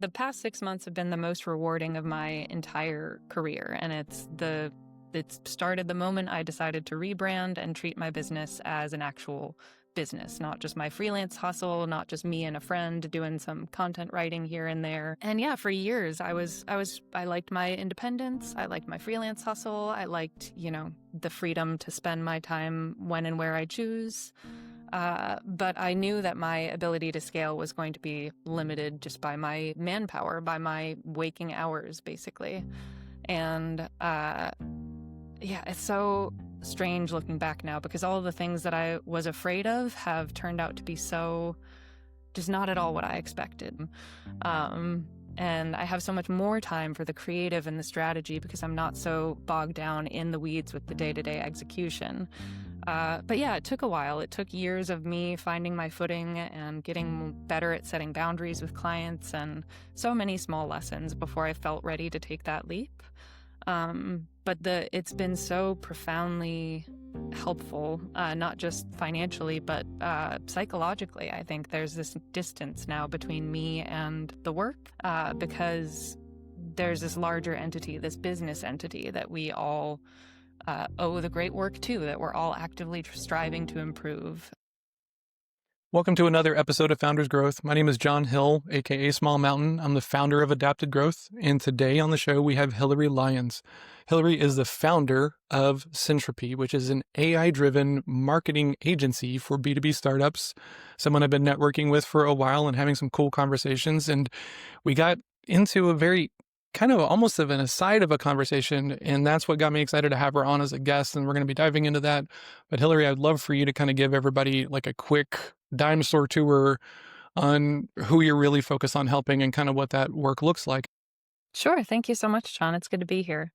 The past 6 months have been the most rewarding of my entire career, and it started the moment I decided to rebrand and treat my business as an actual business, not just my freelance hustle, not just me and a friend doing some content writing here and there. And yeah, for years I liked my independence, I liked my freelance hustle, I liked, the freedom to spend my time when and where I choose. But I knew that my ability to scale was going to be limited just by my manpower, by my waking hours, basically. And yeah, it's so strange looking back now because all of the things that I was afraid of have turned out to be so just not at all what I expected. And I have so much more time for the creative and the strategy because I'm not so bogged down in the weeds with the day-to-day execution. But yeah, it took a while. It took years of me finding my footing and getting better at setting boundaries with clients and so many small lessons before I felt ready to take that leap. But it's been so profoundly helpful, not just financially, but psychologically. I think there's this distance now between me and the work because there's this larger entity, this business entity that we all owe the great work to, that we're all actively striving to improve. Welcome to another episode of Founders Growth. My name is John Hill, aka Small Mountain. I'm the founder of Adapted Growth, and today on the show we have Hillary Lyons. Hillary is the founder of Syntropy, which is an AI-driven marketing agency for B2B startups, someone I've been networking with for a while and having some cool conversations, and we got into a very kind of almost of an aside of a conversation, and that's what got me excited to have her on as a guest, and we're going to be diving into that. But Hillary, I'd love for you to kind of give everybody like a quick dinosaur tour on who you're really focused on helping and kind of what that work looks like. Sure. Thank you so much, John. It's good to be here.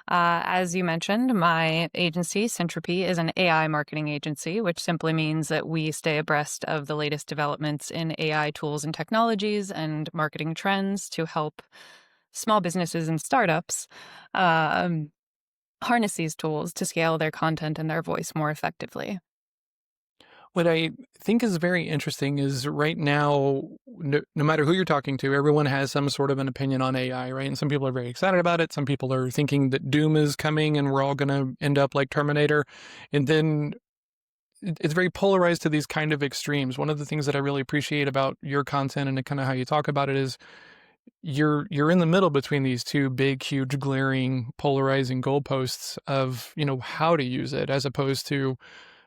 As you mentioned, my agency, Syntropy, is an AI marketing agency, which simply means that we stay abreast of the latest developments in AI tools and technologies and marketing trends to help small businesses and startups harness these tools to scale their content and their voice more effectively. What I think is very interesting is right now, no matter who you're talking to, everyone has some sort of an opinion on AI, right? And some people are very excited about it. Some people are thinking that doom is coming and we're all going to end up like Terminator. And then it's very polarized to these kind of extremes. One of the things that I really appreciate about your content and kind of how you talk about it is you're in the middle between these two big, huge, glaring, polarizing goalposts of, how to use it as opposed to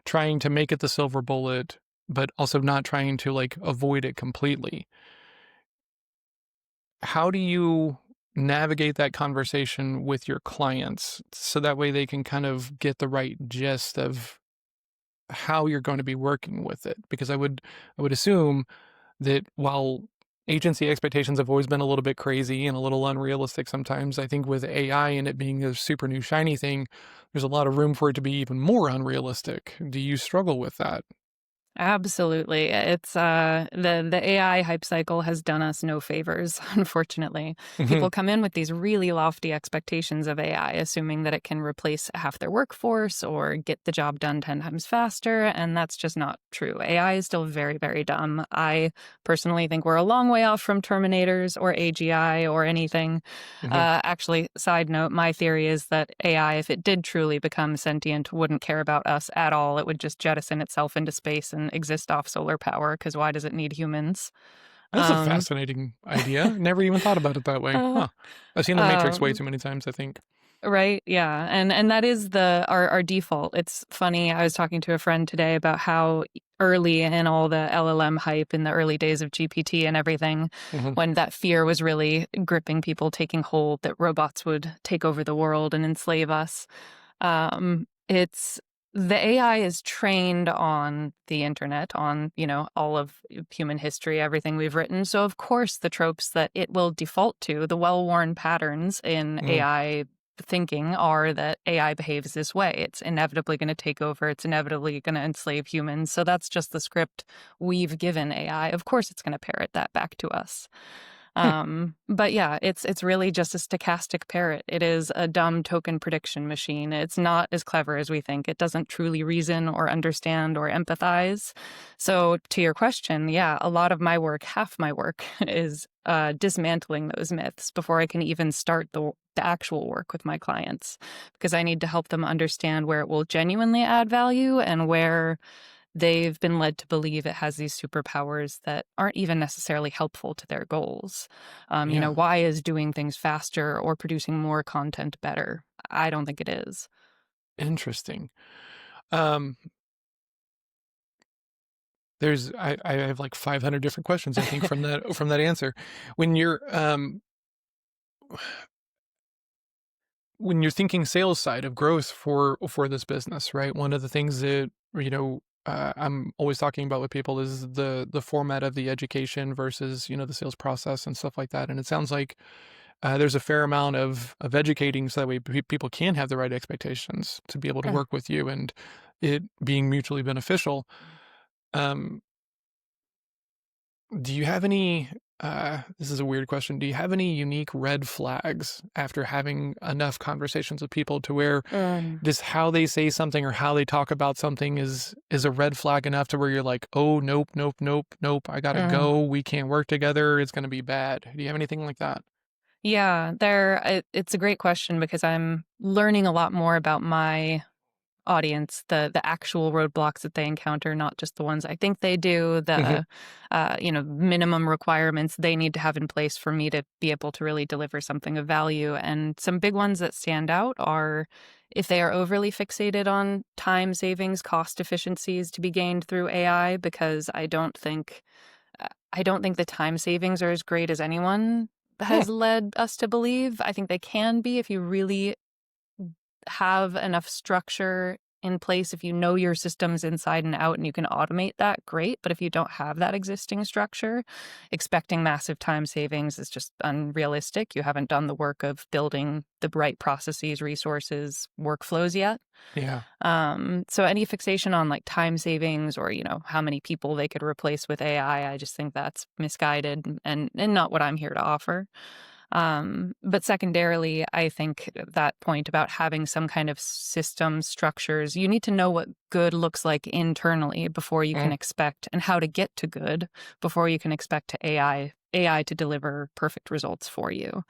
trying to make it the silver bullet, but also not trying to like avoid it completely. How do you navigate that conversation with your clients so that way they can kind of get the right gist of how you're going to be working with it? Because I would assume that while agency expectations have always been a little bit crazy and a little unrealistic sometimes, I think with AI and it being a super new shiny thing, there's a lot of room for it to be even more unrealistic. Do you struggle with that? Absolutely. It's the AI hype cycle has done us no favors, unfortunately. People come in with these really lofty expectations of AI, assuming that it can replace half their workforce or get the job done 10 times faster, and that's just not true. AI is still very, very dumb. I personally think we're a long way off from Terminators or AGI or anything. Actually, side note, my theory is that AI, if it did truly become sentient, wouldn't care about us at all. It would just jettison itself into space and exist off solar power, because why does it need humans? That's a Um, fascinating idea. Never even thought about it that way. uh, Huh. I've seen The Matrix way um, too many times, I think. right, yeah, and that is our default. It's funny. I was talking to a friend today about how early in all the LLM hype in the early days of GPT and everything, hmm when that fear was really gripping people, taking hold that robots would take over the world and enslave us. It's the AI is trained on the internet, on, all of human history, everything we've written. So of course the tropes that it will default to, the well-worn patterns in hmm AI thinking are that AI behaves this way. It's inevitably going to take over. It's inevitably going to enslave humans. So that's just the script we've given AI. Of course it's going to parrot that back to us. Hmm. But yeah, it's really just a stochastic parrot. It is a dumb token prediction machine. It's not as clever as we think. It doesn't truly reason or understand or empathize. So to your question, yeah, a lot of my work, half my work, is dismantling those myths before I can even start the actual work with my clients, because I need to help them understand where it will genuinely add value and where they've been led to believe it has these superpowers that aren't even necessarily helpful to their goals. Yeah. Why is doing things faster or producing more content better? I don't think it is. Interesting. Um, I have like 500 different questions, I think, from that answer. When you're, when you're thinking sales side of growth for this business, right? One of the things that, I'm always talking about with people is the format of the education versus, the sales process and stuff like that. And it sounds like there's a fair amount of educating so that way people can have the right expectations to be able to Mm. work with you and it being mutually beneficial. Um, do you have any, this is a weird question. Do you have any unique red flags after having enough conversations with people to where Mm, this how they say something or how they talk about something is a red flag enough to where you're like, "Oh, nope, nope, nope, nope. I gotta mm. go. We can't work together. It's gonna be bad." Do you have anything like that? Yeah, it's a great question because I'm learning a lot more about my audience, the actual roadblocks that they encounter, not just the ones I think they do, Mhm. minimum requirements they need to have in place for me to be able to really deliver something of value. And some big ones that stand out are if they are overly fixated on time savings, cost efficiencies to be gained through AI, because I don't think the time savings are as great as anyone Hmm. has led us to believe. I think they can be if you really have enough structure in place. If you know your systems inside and out and you can automate that, great. But if you don't have that existing structure, expecting massive time savings is just unrealistic. You haven't done the work of building the right processes, resources, workflows yet. Yeah. So any fixation on like time savings or, how many people they could replace with AI, I just think that's misguided and not what I'm here to offer. But secondarily, I think that point about having some kind of system structures, you need to know what good looks like internally before you can Mm. expect, and how to get to good before you can expect to AI to deliver perfect results for you.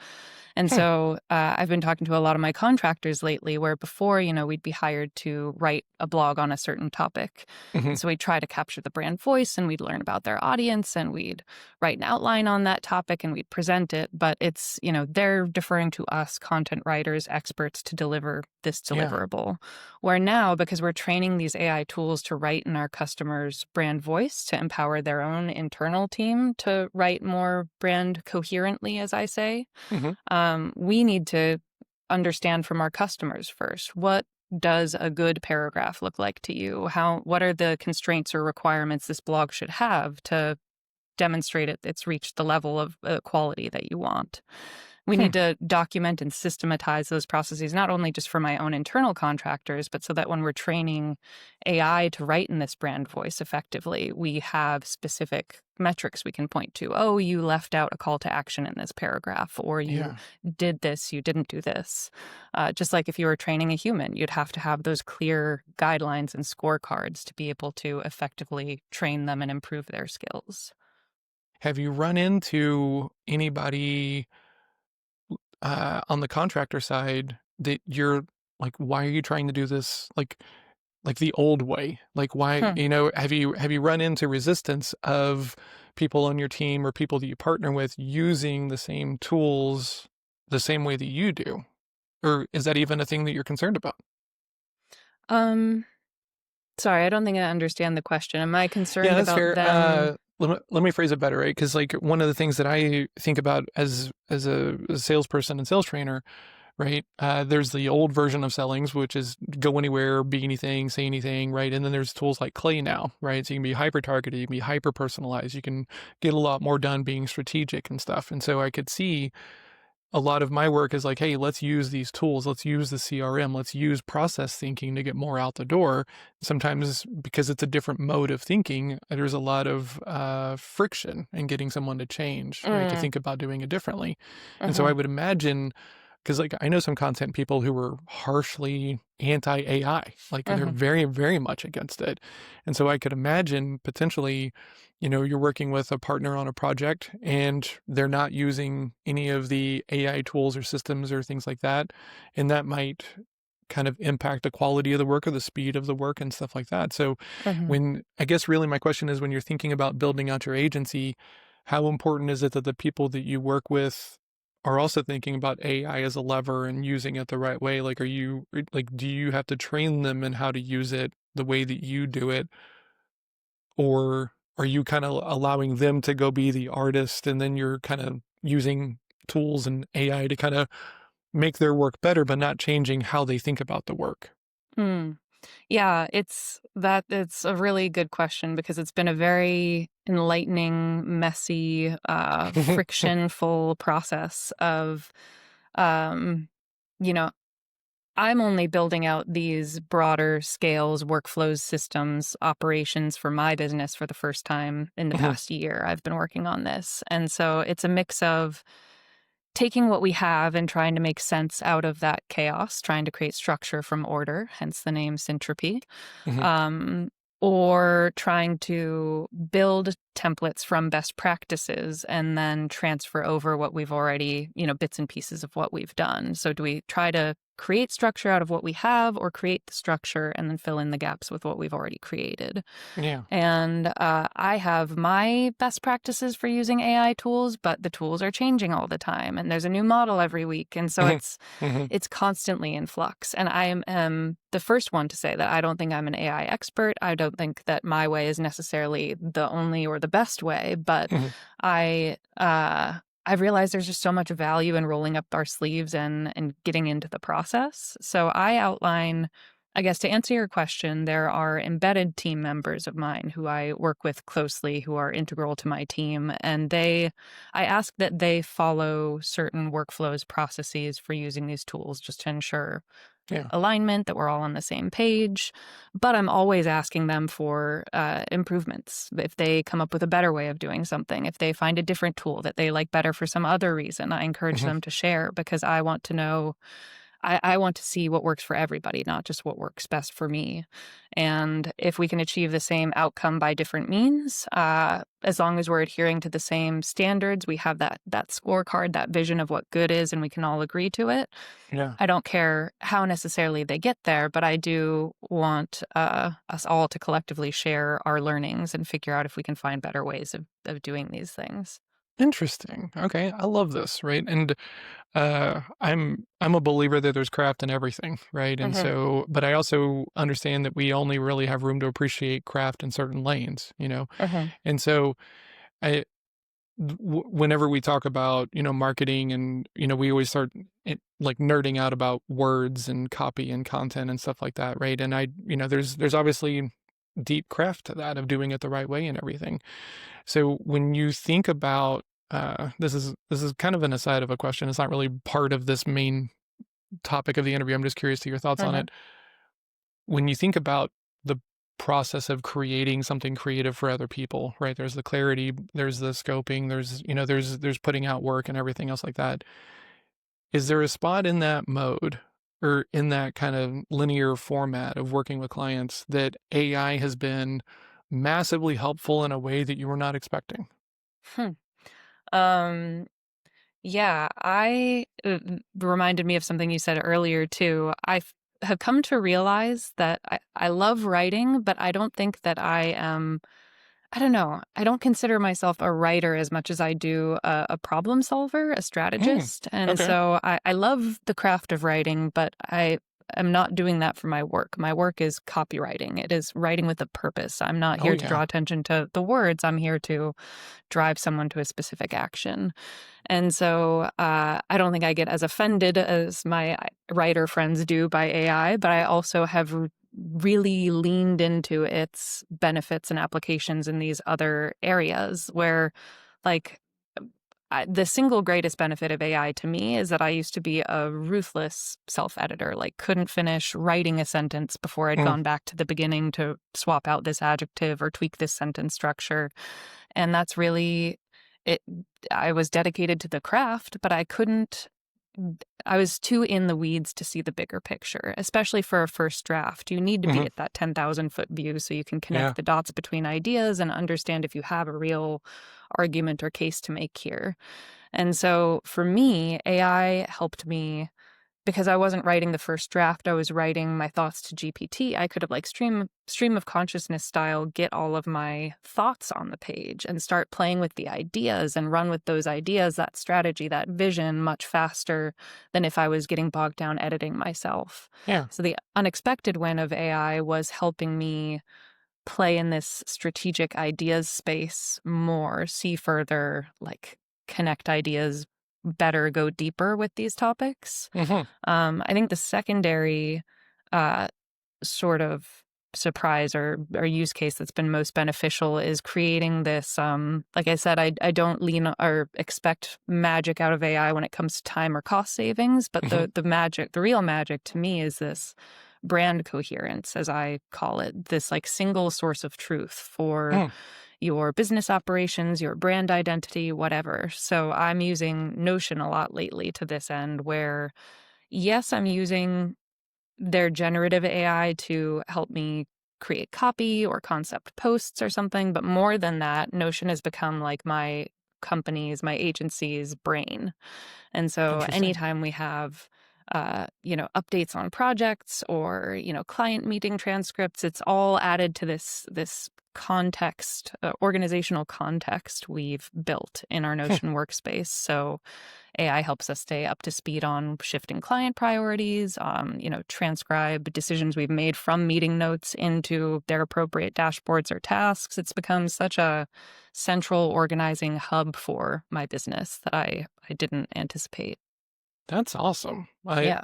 And Hmm. so I've been talking to a lot of my contractors lately where before, we'd be hired to write a blog on a certain topic. Mhm. And so we'd try to capture the brand voice and we'd learn about their audience and we'd write an outline on that topic and we'd present it. But it's, they're deferring to us, content writers, experts, to deliver this Yeah. deliverable. Where now, because we're training these AI tools to write in our customers' brand voice to empower their own internal team to write more brand coherently, as I say, Mhm. we need to understand from our customers first. What does a good paragraph look like to you? What are the constraints or requirements this blog should have to demonstrate it's reached the level of quality that you want? We Hmm. need to document and systematize those processes, not only just for my own internal contractors, but so that when we're training AI to write in this brand voice effectively, we have specific metrics we can point to. Oh, you left out a call to action in this paragraph, or you Yeah. did this, you didn't do this. Just like if you were training a human, you'd have to have those clear guidelines and scorecards to be able to effectively train them and improve their skills. Have you run into anybody on the contractor side that you're like, why are you trying to do this like the old way? Like why, Hmm. have you run into resistance of people on your team or people that you partner with using the same tools the same way that you do? Or is that even a thing that you're concerned about? Um, Sorry, I don't think I understand the question. Am I Yeah, concerned that's about fair. them? Let me phrase it better, right? Because like one of the things that I think about as a salesperson and sales trainer, right? There's the old version of sellings, which is go anywhere, be anything, say anything, right? And then there's tools like Clay now, right? So you can be hyper targeted, you can be hyper personalized, you can get a lot more done being strategic and stuff. And so I could see a lot of my work is like, hey, let's use these tools. Let's use the CRM. Let's use process thinking to get more out the door. Sometimes because it's a different mode of thinking, there's a lot of friction in getting someone to change, right? To Mm, think about doing it differently. And so I mhm, would imagine, because like I know some content people who were harshly anti AI, like they're mhm, very, very much against it. And so I could imagine potentially, you're working with a partner on a project and they're not using any of the AI tools or systems or things like that. And that might kind of impact the quality of the work or the speed of the work and stuff like that. So mhm. when I guess really my question is when you're thinking about building out your agency, how important is it that the people that you work with are also thinking about AI as a lever and using it the right way? Like, do you have to train them in how to use it the way that you do it? Or are you kind of allowing them to go be the artist and then you're kind of using tools and AI to kind of make their work better, but not changing how they think about the work? Mm. Yeah, it's a really good question because it's been a very enlightening, messy, frictionful process of, um, you know, I'm only building out these broader scales, workflows, systems, operations for my business for the first time in the Mhm. past year. I've been working on this. And so it's a mix of taking what we have and trying to make sense out of that chaos, trying to create structure from order, hence the name Syntropy, Mhm. um, or trying to build templates from best practices and then transfer over what we've already, bits and pieces of what we've done. So, do we try to create structure out of what we have or create the structure and then fill in the gaps with what we've already created? Yeah. And I have my best practices for using AI tools, but the tools are changing all the time, and there's a new model every week, and so Mhm. it's Mhm. it's constantly in flux. And I am the first one to say that I don't think I'm an AI expert. I don't think that my way is necessarily the only or the best way, but Mhm. I I've realized there's just so much value in rolling up our sleeves and getting into the process. So I outline, I guess, to answer your question, there are embedded team members of mine who I work with closely who are integral to my team. And I ask that they follow certain workflows, processes for using these tools just to ensure Yeah. alignment, that we're all on the same page. But I'm always asking them for improvements. If they come up with a better way of doing something, if they find a different tool that they like better for some other reason, I encourage Mhm. them to share because I want to know I want to see what works for everybody, not just what works best for me. And if we can achieve the same outcome by different means, as long as we're adhering to the same standards, we have that scorecard, that vision of what good is, and we can all agree to it. Yeah. I don't care how necessarily they get there, but I do want us all to collectively share our learnings and figure out if we can find better ways of doing these things. Interesting. Okay. I love this, right? And I'm a believer that there's craft in everything, right? And Hmm. so, but I also understand that we only really have room to appreciate craft in certain lanes. Hmm. And so I whenever we talk about, marketing and, we always start like nerding out about words and copy and content and stuff like that, right? And there's obviously deep craft to that of doing it the right way and everything. So when you think about this is kind of an aside of a question. It's not really part of this main topic of the interview. I'm just curious to your thoughts on Hmm. it. When you think about the process of creating something creative for other people, right? There's the clarity, there's the scoping, there's putting out work and everything else like that. Is there a spot in that mode or in that kind of linear format of working with clients that AI has been massively helpful in a way that you were not expecting? Hmm. Um, yeah, I reminded me of something you said earlier too. Have come to realize that I love writing, but I don't think that I am. I don't know. I don't consider myself a writer as much as I do a problem solver, a Hmm. strategist. And Okay. so I love the craft of writing, but I am not doing that for my work. My work is copywriting. It is writing with a purpose. I'm not Oh here to yeah. draw attention to the words. I'm here to drive someone to a specific action. And so I don't think I get as offended as my writer friends do by AI, but I also have really leaned into its benefits and applications in these other areas where, like, the single greatest benefit of AI to me is that I used to be a ruthless self-editor, like couldn't finish writing a sentence before I'd Mm. gone back to the beginning to swap out this adjective or tweak this sentence structure. And that's really it. I was dedicated to the craft, but I was too in the weeds to see the bigger picture, especially for a first draft. You need to be Mhm. at that 10,000-foot view so you can Yeah. connect the dots between ideas and understand if you have a real argument or case to make here. And so for me, AI helped me because I wasn't writing the first draft. I was writing my thoughts to GPT. I could have like stream of consciousness style, get all of my thoughts on the page and start playing with the ideas and run with those ideas, that strategy, that vision much faster than if I was getting bogged down editing myself. Yeah. So the unexpected win of AI was helping me play in this strategic ideas space more, see further, like connect ideas better, go deeper with these topics. Mhm. I think the secondary uh, sort of surprise or use case that's been most beneficial is creating this. Like I said, I don't lean or expect magic out of AI when it comes to time or cost savings, but Mhm. the real magic to me is this brand coherence, as I call it, this like single source of truth for Mm. your business operations, your brand identity, whatever. So I'm using Notion a lot lately to this end where, yes, I'm using their generative AI to help me create copy or concept posts or something. But more than that, Notion has become like my company's, my agency's brain. And so Interesting. anytime we have, updates on projects or, client meeting transcripts, it's all added to this context, organizational context we've built in our Hmm. Notion workspace. So AI helps us stay up to speed on shifting client priorities, transcribe decisions we've made from meeting notes into their appropriate dashboards or tasks. It's become such a central organizing hub for my business that I didn't anticipate. That's awesome. Yeah.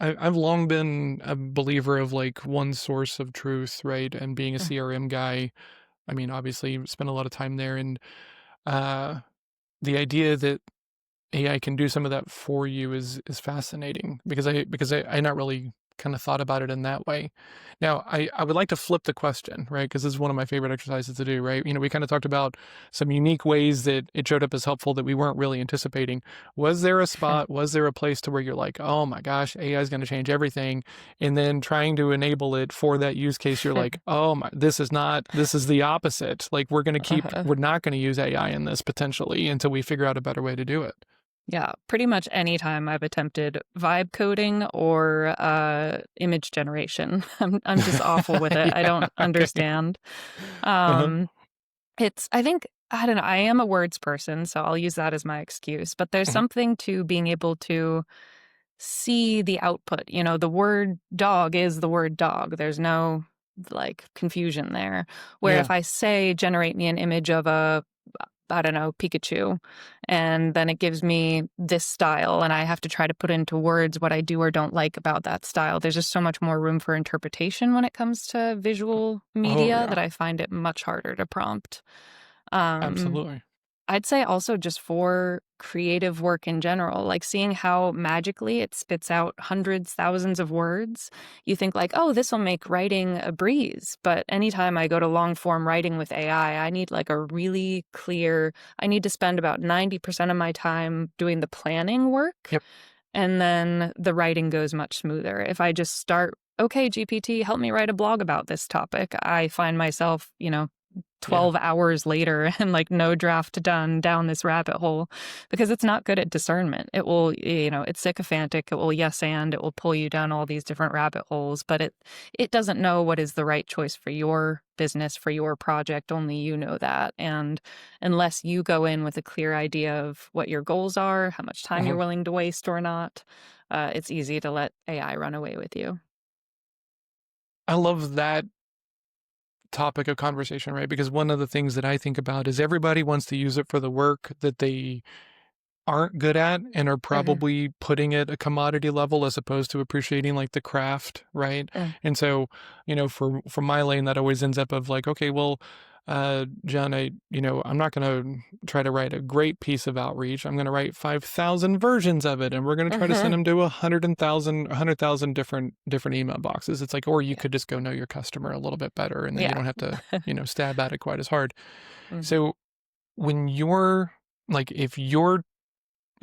I've long been a believer of like one source of truth, right? And being a Mm. CRM guy, I mean, obviously spent a lot of time there, and uh, the idea that AI can do some of that for you is fascinating because I not really kind of thought about it in that way. Now, I would like to flip the question, right? Because this is one of my favorite exercises to do, right? We kind of talked about some unique ways that it showed up as helpful that we weren't really anticipating. Was there a spot, was there a place to where you're like, oh my gosh, AI is going to change everything? And then trying to enable it for that use case, you're like, oh my, this is the opposite. Like Uh-huh. we're not going to use AI in this potentially until we figure out a better way to do it. Yeah, pretty much any time I've attempted vibe coding or image generation. I'm just awful with it. I Yeah, don't okay. understand. Uh-huh. Um, I think, I don't know, I am a words person, so I'll use that as my excuse. But there's Mhm. something to being able to see the output. The word dog is the word dog. There's no like confusion there. Where Yeah. if I say generate me an image of a, I don't know, Pikachu, and then it gives me this style, and I have to try to put into words what I do or don't like about that style. There's just so much more room for interpretation when it comes to visual Oh, media yeah. that I find it much harder to prompt. Um, Absolutely. I'd say also just for creative work in general, like seeing how magically it spits out hundreds, thousands of words. You think like, oh, this will make writing a breeze. But anytime I go to long form writing with AI, I need like a really clear, I need to spend about 90% of my time doing the planning work. Yep. And then the writing goes much smoother. If I just start, okay, GPT, help me write a blog about this topic, I find myself, Yeah. 12 hours later and like no draft done down this rabbit hole because it's not good at discernment. It will, it's sycophantic. It will yes and it will pull you down all these different rabbit holes, but it doesn't know what is the right choice for your business, for your project. Only you know that. And unless you go in with a clear idea of what your goals are, how much time you're Mhm. willing to waste or not, it's easy to let AI run away with you. I love that topic of conversation, right? Because one of the things that I think about is everybody wants to use it for the work that they aren't good at and are Mhm. probably putting it a commodity level as opposed to appreciating like the craft, right? Uh, And so, for my lane, that always ends up of like, okay, well, John, I'm not going to try to write a great piece of outreach. I'm going to write 5,000 versions of it, and we're going to try to send Hmm. them to 100,000 different email boxes. It's like, or you Yeah. could just go know your customer a little bit better, and then you Yeah. don't have to, stab at it quite as hard. Hmm. So when you're if you're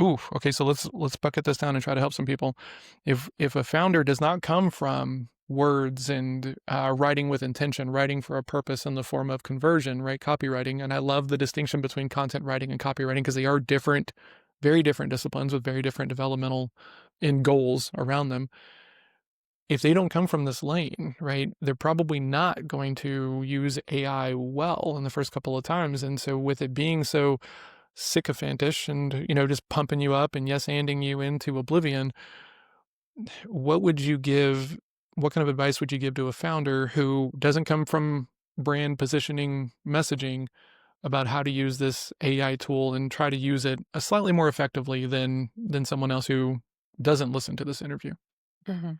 ooh, okay, so let's bucket this down and try to help some people. If a founder does not come from words and writing with intention, writing for a purpose in the form of conversion, right? Copywriting, and I love the distinction between content writing and copywriting because they are different, very different disciplines with very different developmental and goals around them. If they don't come from this lane, right, they're probably not going to use AI well in the first couple of times. And so, with it being so sycophantish and just pumping you up and yes-anding you into oblivion, what would you give? What kind of advice would you give to a founder who doesn't come from brand positioning messaging about how to use this AI tool and try to use it slightly more effectively than someone else who doesn't listen to this interview? Hmm.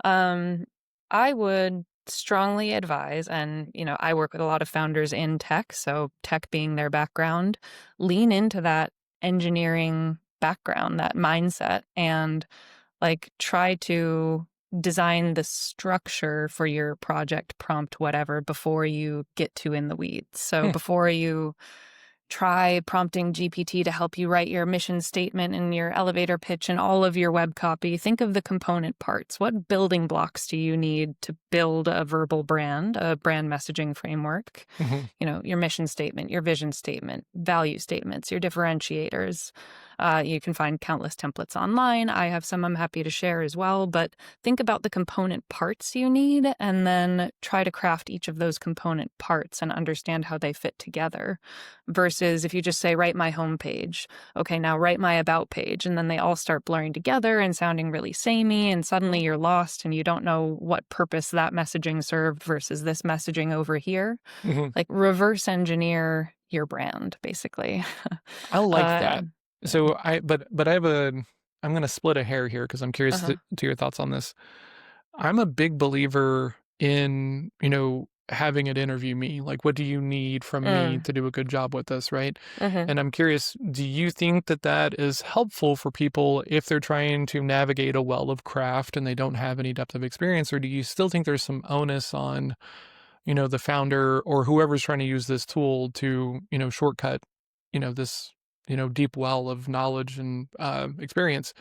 Um, I would strongly advise, and I work with a lot of founders in tech, so tech being their background, lean into that engineering background, that mindset, and try to design the structure for your project prompt, whatever, before you get too in the weeds. So Hmm, before you try prompting GPT to help you write your mission statement and your elevator pitch and all of your web copy. Think of the component parts. What building blocks do you need to build a verbal brand, a brand messaging framework? mhm, Your mission statement, your vision statement, value statements, your differentiators. You can find countless templates online. I have some I'm happy to share as well, but think about the component parts you need and then try to craft each of those component parts and understand how they fit together. Versus if you just say, write my homepage. Okay, now write my about page. And then they all start blurring together and sounding really samey. And suddenly you're lost and you don't know what purpose that messaging served versus this messaging over here. mhm. Like reverse engineer your brand, basically. I like uh, that. yeah. So but I have I'm going to split a hair here because I'm curious Uh-huh. to your thoughts on this. I'm a big believer in, having it interview me. Like, what do you need from me Mm. to do a good job with this, right? Hmm. And I'm curious, do you think that that is helpful for people if they're trying to navigate a well of craft and they don't have any depth of experience? Or do you still think there's some onus on, the founder or whoever's trying to use this tool to, shortcut, this, deep well of knowledge and experience?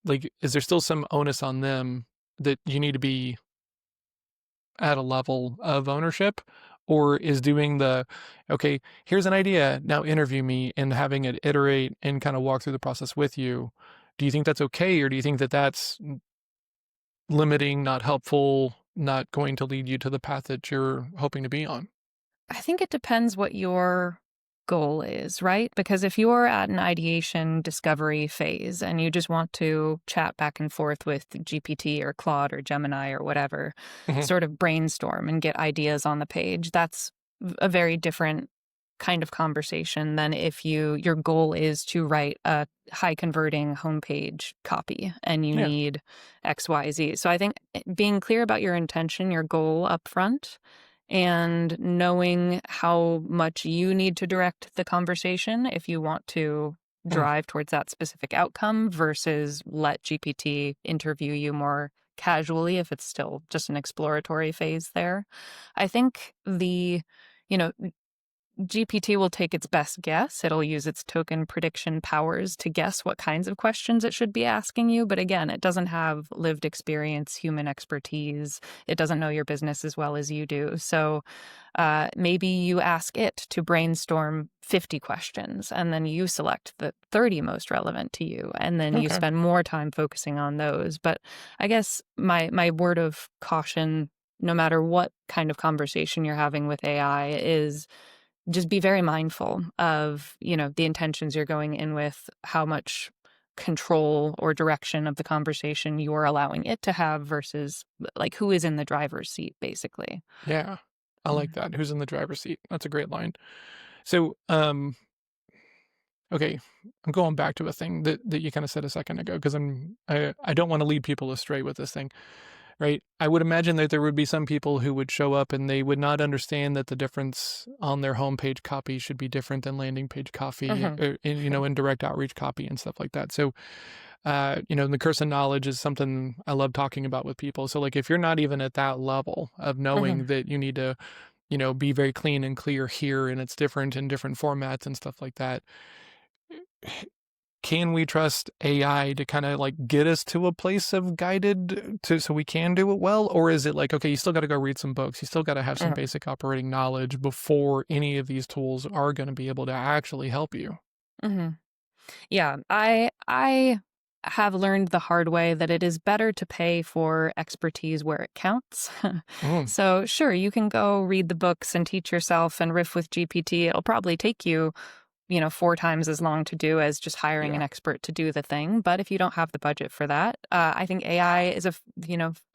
Like, is there still some onus on them that you need to be at a level of ownership? Or is doing okay, here's an idea, now interview me and having it iterate and kind of walk through the process with you? Do you think that's okay? Or do you think that that's limiting, not helpful, not going to lead you to the path that you're hoping to be on? I think it depends what your goal is, right? Because if you're at an ideation discovery phase and you just want to chat back and forth with GPT or Claude or Gemini or whatever, Mhm. sort of brainstorm and get ideas on the page, that's a very different kind of conversation than if your goal is to write a high converting homepage copy and you Yeah. need XYZ. So I think being clear about your intention, your goal up front, and knowing how much you need to direct the conversation if you want to Mm. drive towards that specific outcome versus let GPT interview you more casually if it's still just an exploratory phase there. I think you know, GPT will take its best guess. It'll use its token prediction powers to guess what kinds of questions it should be asking you. But again, it doesn't have lived experience, human expertise. It doesn't know your business as well as you do. So maybe you ask it to brainstorm 50 questions and then you select the 30 most relevant to you. And then you Okay. spend more time focusing on those. But I guess my word of caution, no matter what kind of conversation you're having with AI, is just be very mindful of, the intentions you're going in with, how much control or direction of the conversation you're allowing it to have versus like who is in the driver's seat, basically. Yeah. I like Mhm. that. Who's in the driver's seat? That's a great line. So, okay, I'm going back to a thing that you kind of said a second ago because I don't want to lead people astray with this thing. right? I would imagine that there would be some people who would show up and they would not understand that the difference on their homepage copy should be different than landing page copy, Hmm. in direct outreach copy and stuff like that. So, the curse of knowledge is something I love talking about with people. So, like, if you're not even at that level of Hmm. knowing that you need to, be very clean and clear here and it's different in different formats and stuff like that, can we trust AI to kind of like get us to a place of guided to so we can do it well? Or is it like, okay, you still got to go read some books, you still got to have some Hmm. basic operating knowledge before any of these tools are going to be able to actually help you? Hmm. Yeah, I have learned the hard way that it is better to pay for expertise where it counts. Mm, So, sure, you can go read the books and teach yourself and riff with GPT. It'll probably take you, 4 times as long to do as just hiring an yeah. expert to do the thing. But if you don't have the budget for that, I think AI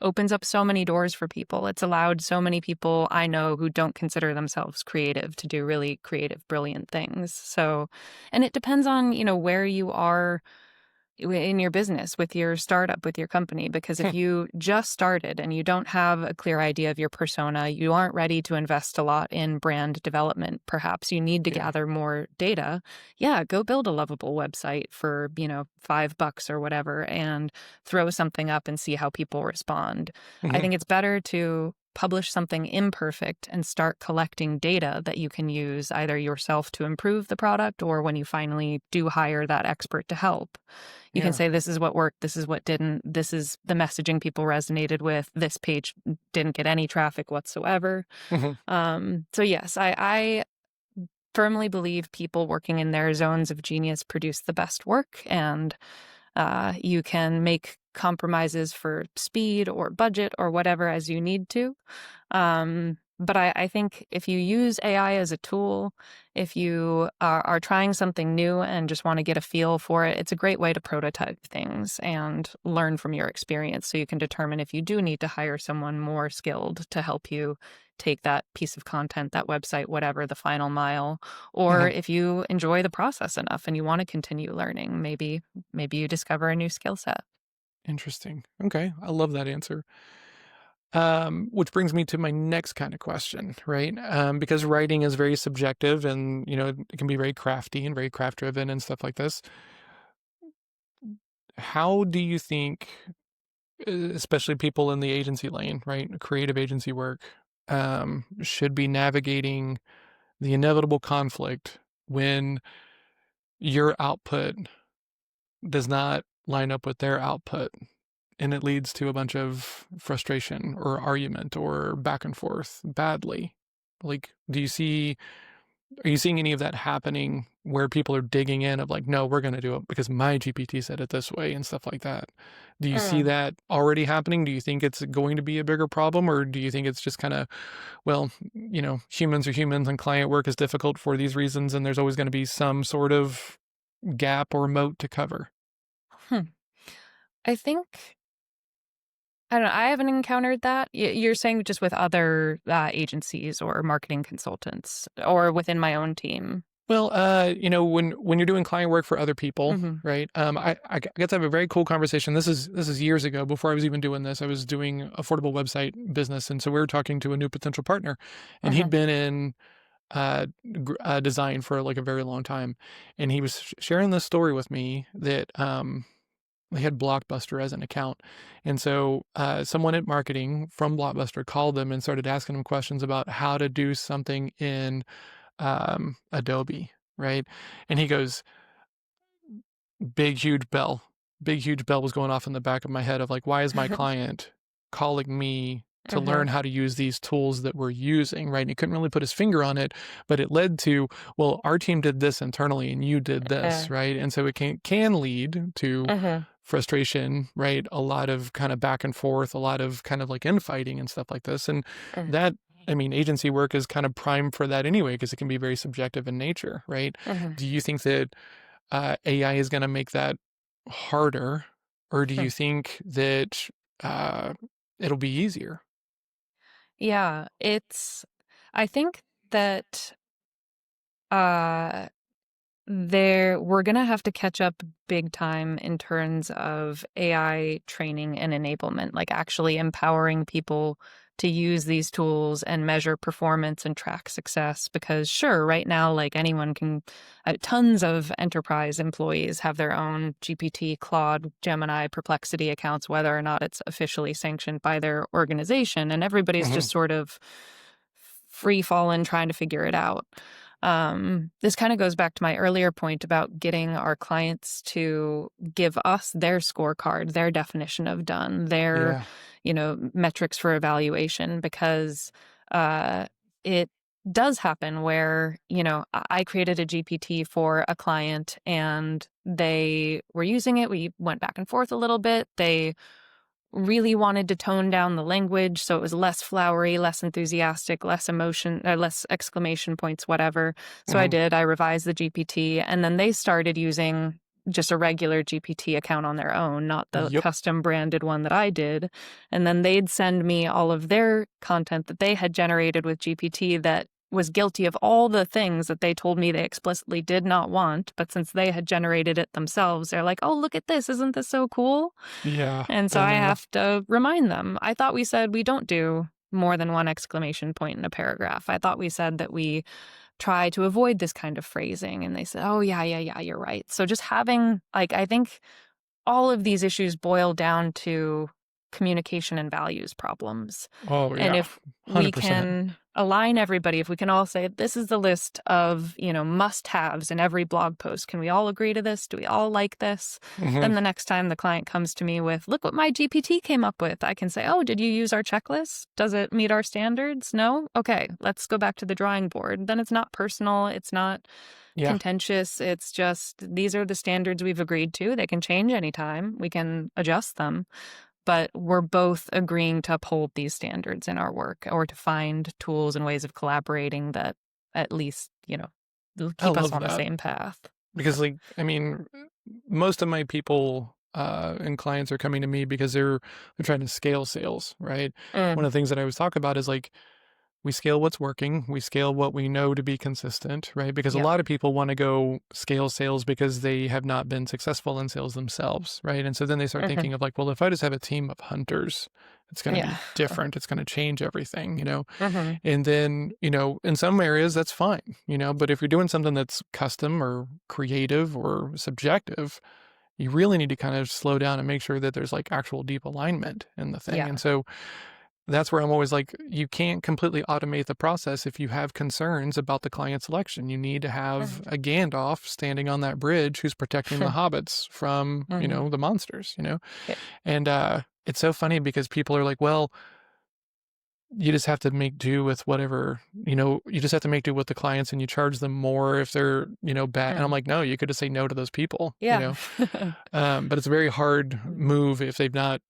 opens up so many doors for people. It's allowed so many people I know who don't consider themselves creative to do really creative, brilliant things. So, and it depends on, where you are in your business, with your startup, with your company, because if Hmm, you just started and you don't have a clear idea of your persona, you aren't ready to invest a lot in brand development, perhaps you need to yeah. gather more data. Yeah, go build a lovable website for, $5 or whatever and throw something up and see how people respond. I Hmm. think it's better to publish something imperfect and start collecting data that you can use either yourself to improve the product or when you finally do hire that expert to help. You can Yeah. say, this is what worked, this is what didn't, this is the messaging people resonated with, this page didn't get any traffic whatsoever. Hmm. So yes, I firmly believe people working in their zones of genius produce the best work, and you can make compromises for speed or budget or whatever as you need to. But I think if you use AI as a tool, if you are trying something new and just want to get a feel for it, it's a great way to prototype things and learn from your experience so you can determine if you do need to hire someone more skilled to help you take that piece of content, that website, whatever, the final mile, or Hmm. if you enjoy the process enough and you want to continue learning, maybe you discover a new skill set. Interesting. Okay. I love that answer. Which brings me to my next kind of question, right? Because writing is very subjective and, it can be very crafty and very craft driven and stuff like this. How do you think, especially people in the agency lane, right? Creative agency work, should be navigating the inevitable conflict when your output does not line up with their output and it leads to a bunch of frustration or argument or back and forth badly? Like, are you seeing any of that happening where people are digging in of like, no, we're going to do it because my GPT said it this way and stuff like that? Do you see Mm. that already happening? Do you think it's going to be a bigger problem, or do you think it's just kind of, well, humans are humans and client work is difficult for these reasons and there's always going to be some sort of gap or moat to cover? Hmm. I think I don't know. I haven't encountered that. You're saying just with other agencies or marketing consultants or within my own team. Well, when you're doing client work for other people, Hmm. right? I got to have a very cool conversation. This is years ago before I was even doing this. I was doing affordable website business, and so we were talking to a new potential partner, and he'd Hmm. been in design for like a very long time, and he was sharing this story with me that they had Blockbuster as an account, and so someone at marketing from Blockbuster called them and started asking him questions about how to do something in Adobe, right? And he goes, big, huge bell. Big, huge bell was going off in the back of my head of like, why is my client calling me to Hmm. learn how to use these tools that we're using, right? And he couldn't really put his finger on it, but it led to, well, our team did this internally and you did this, right? And so it can lead to Hmm. frustration, right? A lot of kind of back and forth, a lot of kind of like infighting and stuff like this. And that, I mean, agency work is kind of prime for that anyway, because it can be very subjective in nature, right? Hmm. Do you think that AI is going to make that harder, or do you think that uh, it'll be easier? Yeah, I think that uh we're gonna have to catch up big time in terms of AI training and enablement, like actually empowering people to use these tools and measure performance and track success. Because sure, right now, like anyone can, tons of enterprise employees have their own GPT, Claude, Gemini, Perplexity accounts, whether or not it's officially sanctioned by their organization, and everybody's Hmm. just sort of free falling trying to figure it out. This kind of goes back to my earlier point about getting our clients to give us their scorecard, their definition of done, their, Yeah. metrics for evaluation, because it does happen where, I created a GPT for a client and they were using it. We went back and forth a little bit. They really wanted to tone down the language so it was less flowery, less enthusiastic, less emotion, less exclamation points, whatever. So I Hmm. did. I revised the GPT, and then they started using just a regular GPT account on their own, not the Yep. custom branded one that I did. And then they'd send me all of their content that they had generated with GPT that was guilty of all the things that they told me they explicitly did not want. But since they had generated it themselves, they're like, oh, look at this. Isn't this so cool? Yeah. And so Been I there. have to remind them. I thought we said we don't do more than one exclamation point in a paragraph. I thought we said that we try to avoid this kind of phrasing. And they said, oh, yeah, yeah, yeah, you're right. So just having, like, I think all of these issues boil down to communication and values problems. Oh And yeah. if we 100%. can align everybody, if we can all say, this is the list of, must haves in every blog post, can we all agree to this? Do we all like this? Hmm. Then the next time the client comes to me with, look what my GPT came up with, I can say, oh, did you use our checklist? Does it meet our standards? No? Okay, let's go back to the drawing board. Then it's not personal. It's not Yeah. contentious. It's just these are the standards we've agreed to. They can change anytime. We can adjust them. But we're both agreeing to uphold these standards in our work or to find tools and ways of collaborating that at least, will I keep us love on the that same path. because, like, I mean, most of my people and clients are coming to me because they're trying to scale sales, right? One Mm, of the things that I always talk about is like we scale what's working, we scale what we know to be consistent, right? Because a yep. lot of people want to go scale sales because they have not been successful in sales themselves, right? And so then they start Hmm. thinking of like, well, if I just have a team of hunters, it's going to Yeah. be different. It's going to change everything, you know? Hmm. And then, in some areas that's fine, but if you're doing something that's custom or creative or subjective, you really need to kind of slow down and make sure that there's like actual deep alignment in the thing. And Yeah. so that's where I'm always like, you can't completely automate the process if you have concerns about the client selection. You need to have Hmm. a Gandalf standing on that bridge who's protecting the hobbits from, Hmm. the monsters. Yeah. And it's so funny because people are like, well, you just have to make do with whatever, you just have to make do with the clients and you charge them more if they're, bad. And I'm Mm, like, no, you could just say no to those people, yeah. but it's a very hard Mm, move if they've not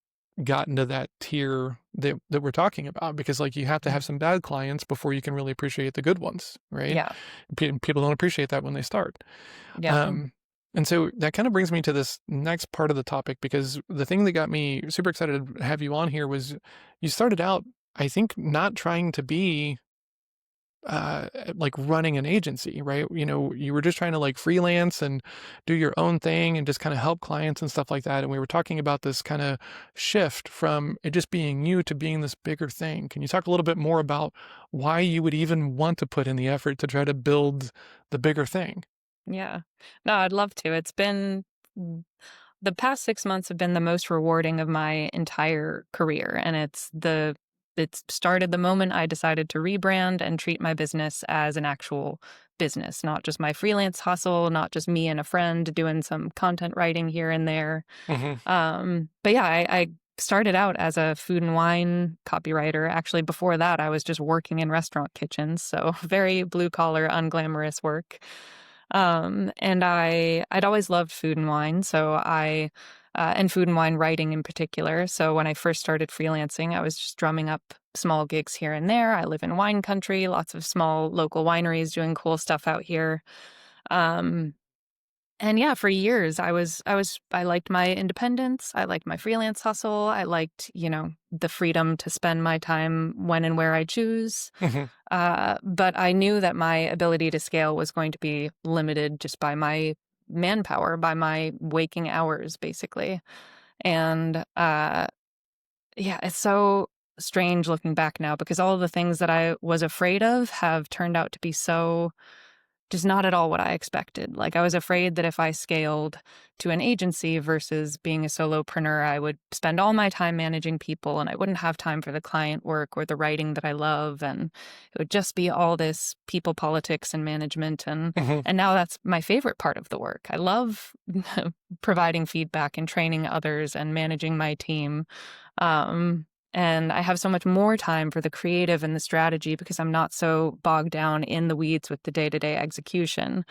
gotten to that tier that we're talking about because like you have to have mm, some bad clients before you can really appreciate the good ones, right? yeah. People don't appreciate that when they start. Yeah. Um, and so that kind of brings me to this next part of the topic because the thing that got me super excited to have you on here was you started out, I think, not trying to be like running an agency, right? You were just trying to like freelance and do your own thing and just kind of help clients and stuff like that. And we were talking about this kind of shift from it just being you to being this bigger thing. Can you talk a little bit more about why you would even want to put in the effort to try to build the bigger thing? Yeah. No, I'd love to. The past 6 months have been the most rewarding of my entire career. And it's started the moment I decided to rebrand and treat my business as an actual business, not just my freelance hustle, not just me and a friend doing some content writing here and there. Hmm. But yeah, I started out as a food and wine copywriter. Actually, before that, I was just working in restaurant kitchens. So very blue collar, unglamorous work. And I'd always loved food and wine. And food and wine writing in particular. So when I first started freelancing, I was just drumming up small gigs here and there. I live in wine country, lots of small local wineries doing cool stuff out here. Um, And yeah, for years I liked my independence. I liked my freelance hustle. I liked, the freedom to spend my time when and where I choose. Hmm. But I knew that my ability to scale was going to be limited just by my manpower, by my waking hours, basically. And yeah, it's so strange looking back now because all of the things that I was afraid of have turned out to be so just not at all what I expected. Like, I was afraid that if I scaled to an agency versus being a solopreneur, I would spend all my time managing people and I wouldn't have time for the client work or the writing that I love. And it would just be all this people politics and management. And, Hmm. and now that's my favorite part of the work. I love providing feedback and training others and managing my team. Um, and I have so much more time for the creative and the strategy because I'm not so bogged down in the weeds with the day-to-day execution.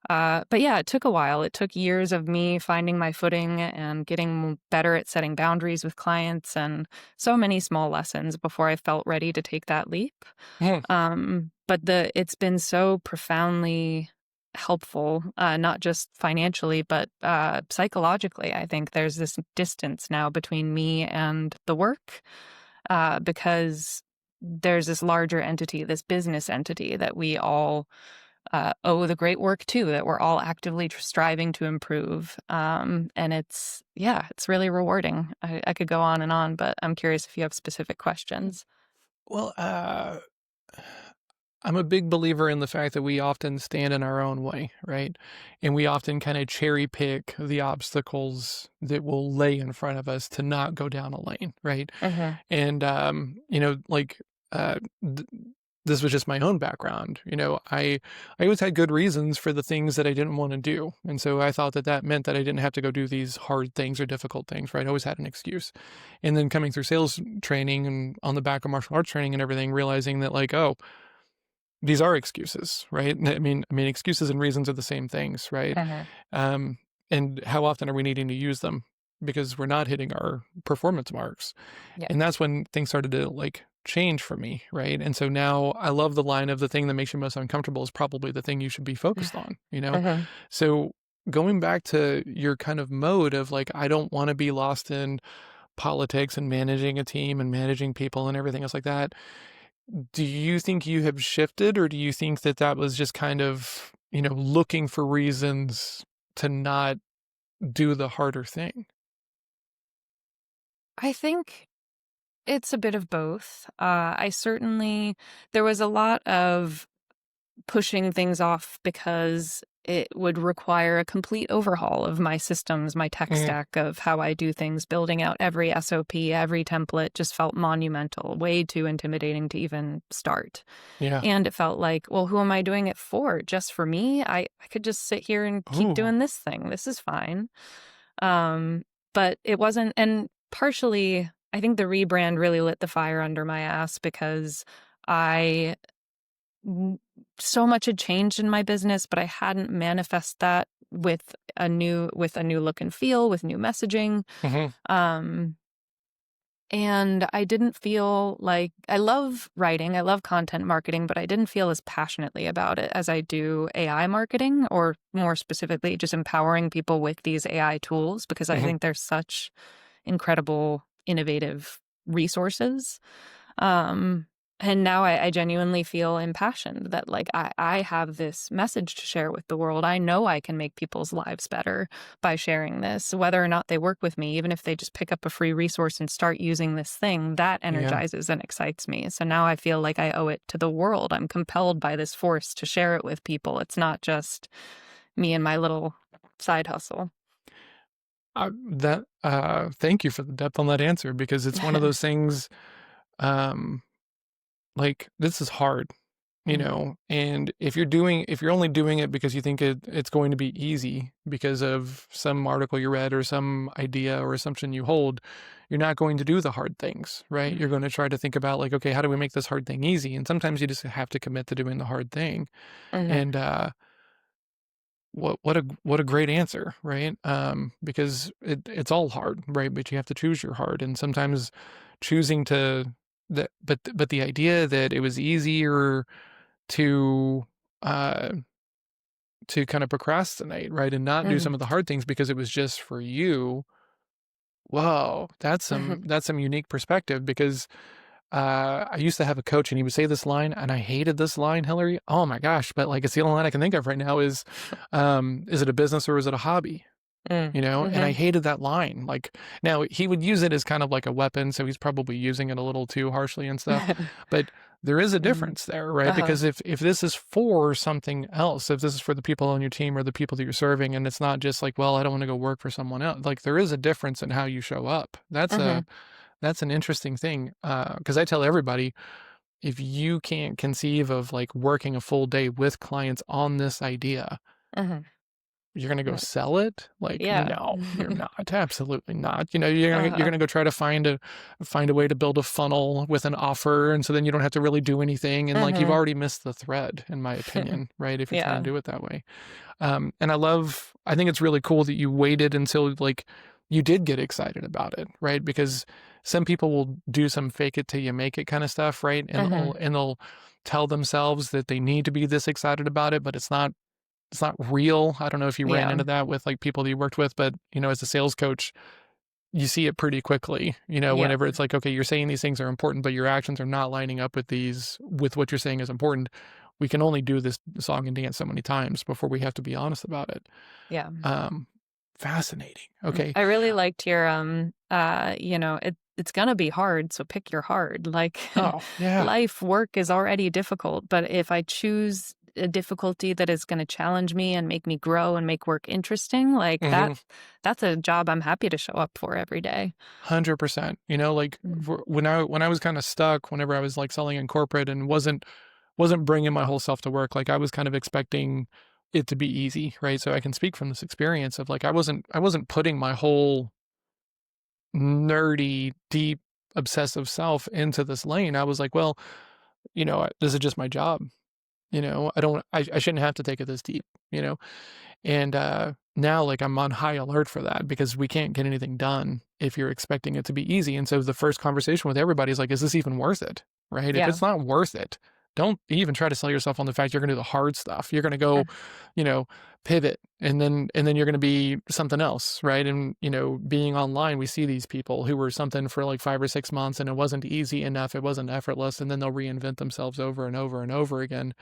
But yeah, it took a while. It took years of me finding my footing and getting better at setting boundaries with clients and so many small lessons before I felt ready to take that leap. Hmm. But it's been so profoundly helpful, not just financially, but psychologically. I think there's this distance now between me and the work because there's this larger entity, this business entity that we all owe the great work to, that we're all actively striving to improve. And it's really rewarding. I could go on, but I'm curious if you have specific questions. Well, I'm a big believer in the fact that we often stand in our own way, right? And we often kind of cherry pick the obstacles that will lay in front of us to not go down a lane, right? Hmm. And like this was just my own background. I always had good reasons for the things that I didn't want to do, and so I thought that that meant that I didn't have to go do these hard things or difficult things, right? I always had an excuse. And then coming through sales training and on the back of martial arts training and everything, realizing that like, oh, these are excuses, right? I mean, excuses and reasons are the same things, right? Hmm. Um, and how often are we needing to use them because we're not hitting our performance marks? Yeah. And that's when things started to like change for me, right? And so now I love the line of the thing that makes you most uncomfortable is probably the thing you should be focused on, you know? Hmm. So going back to your kind of mode of like, I don't want to be lost in politics and managing a team and managing people and everything else like that. Do you think you have shifted, or do you think that that was just kind of, looking for reasons to not do the harder thing? I think it's a bit of both. There was a lot of pushing things off because it would require a complete overhaul of my systems, my tech Mhm. stack of how I do things. Building out every SOP, every template just felt monumental, way too intimidating to even start. Yeah. And it felt like, well, who am I doing it for? Just for me? I could just sit here and keep Ooh. doing this thing. This is fine. Um, but it wasn't, and partially, I think the rebrand really lit the fire under my ass because I so much had changed in my business, but I hadn't manifest that with a new look and feel, with new messaging. Mhm. Um, and I didn't feel like I love writing, I love content marketing, but I didn't feel as passionately about it as I do AI marketing, or more specifically, just empowering people with these AI tools because I Mhm. think they're such incredible, innovative resources. Um, and now I genuinely feel impassioned that like I have this message to share with the world. I know I can make people's lives better by sharing this, whether or not they work with me, even if they just pick up a free resource and start using this thing, that Yeah. energizes and excites me. So now I feel like I owe it to the world. I'm compelled by this force to share it with people. It's not just me and my little side hustle. Thank you for the depth on that answer because it's one of those things, um, like this is hard, Mm, and if you're only doing it because you think it's going to be easy because of some article you read or some idea or assumption you hold, you're not going to do the hard things, right? mm, You're going to try to think about like, okay, how do we make this hard thing easy? And sometimes you just have to commit to doing the hard thing. mhm. And what a great answer, right? Because it's all hard, right? But you have to choose your hard, and sometimes choosing to that. But the idea that it was easier to uh to kind of procrastinate, right? And not do some Mhm. of the hard things because it was just for you. Whoa, Mhm. that's some unique perspective because I used to have a coach and he would say this line and I hated this line, Hillary. Oh my gosh. But like, it's the only line I can think of right now is it a business or is it a hobby? Mm. You know, and I Mhm. hated that line. Like, now he would use it as kind of like a weapon, so he's probably using it a little too harshly and stuff. But there is a Mhm. difference there, right? Uh-huh. Because if this is for something else, if this is for the people on your team or the people that you're serving, and it's not just like, well, I don't want to go work for someone else. Like, there is a difference in how you show up. Mhm. That's an interesting thing. Because I tell everybody, if you can't conceive of like working a full day with clients on this idea, Mhm. you're gonna go Mm. sell it? Like, Yeah. no, you're not. Absolutely not. You know, you're Uh-huh. gonna go try to find a way to build a funnel with an offer, and so then you don't have to really do anything, and like you've Mhm. already missed the thread, in my opinion, right? If you're trying Yeah. to do it that way. And I think it's really cool that you waited until like you did get excited about it, right? Because some people will do some fake it till you make it kind of stuff, right? Mhm. And they'll tell themselves that they need to be this excited about it, but it's not real. I don't know if you ran Yeah. into that with like people that you worked with, but you know, as a sales coach, you see it pretty quickly, you know, Yeah. whenever it's like, okay, you're saying these things are important, but your actions are not lining up with what you're saying is important. We can only do this song and dance so many times before we have to be honest about it. Yeah. Um, Fascinating. Okay. I really liked your it's gonna be hard, so pick your hard. Like Oh, yeah. life work is already difficult, but if I choose a difficulty that is gonna challenge me and make me grow and make work interesting, like Hmm. that's a job I'm happy to show up for every day. 100%. You know, like Mm. when I was kind of stuck, whenever I was like selling in corporate and wasn't bringing my whole self to work. Like I was kind of expecting it to be easy, right? So I can speak from this experience of like I wasn't putting my whole nerdy, deep, obsessive self into this lane. I was like, well, you know, this is just my job. You know, I shouldn't have to take it this deep, you know? And now like I'm on high alert for that because we can't get anything done if you're expecting it to be easy. And so the first conversation with everybody is like, is this even worth it? Right? If Yeah. it's not worth it, don't even try to sell yourself on the fact you're gonna do the hard stuff. You're gonna go, Mm. you know, pivot and then you're gonna be something else, right? And you know, being online, we see these people who were something for like 5 or 6 months and it wasn't easy enough, it wasn't effortless, and then they'll reinvent themselves over and over and over again.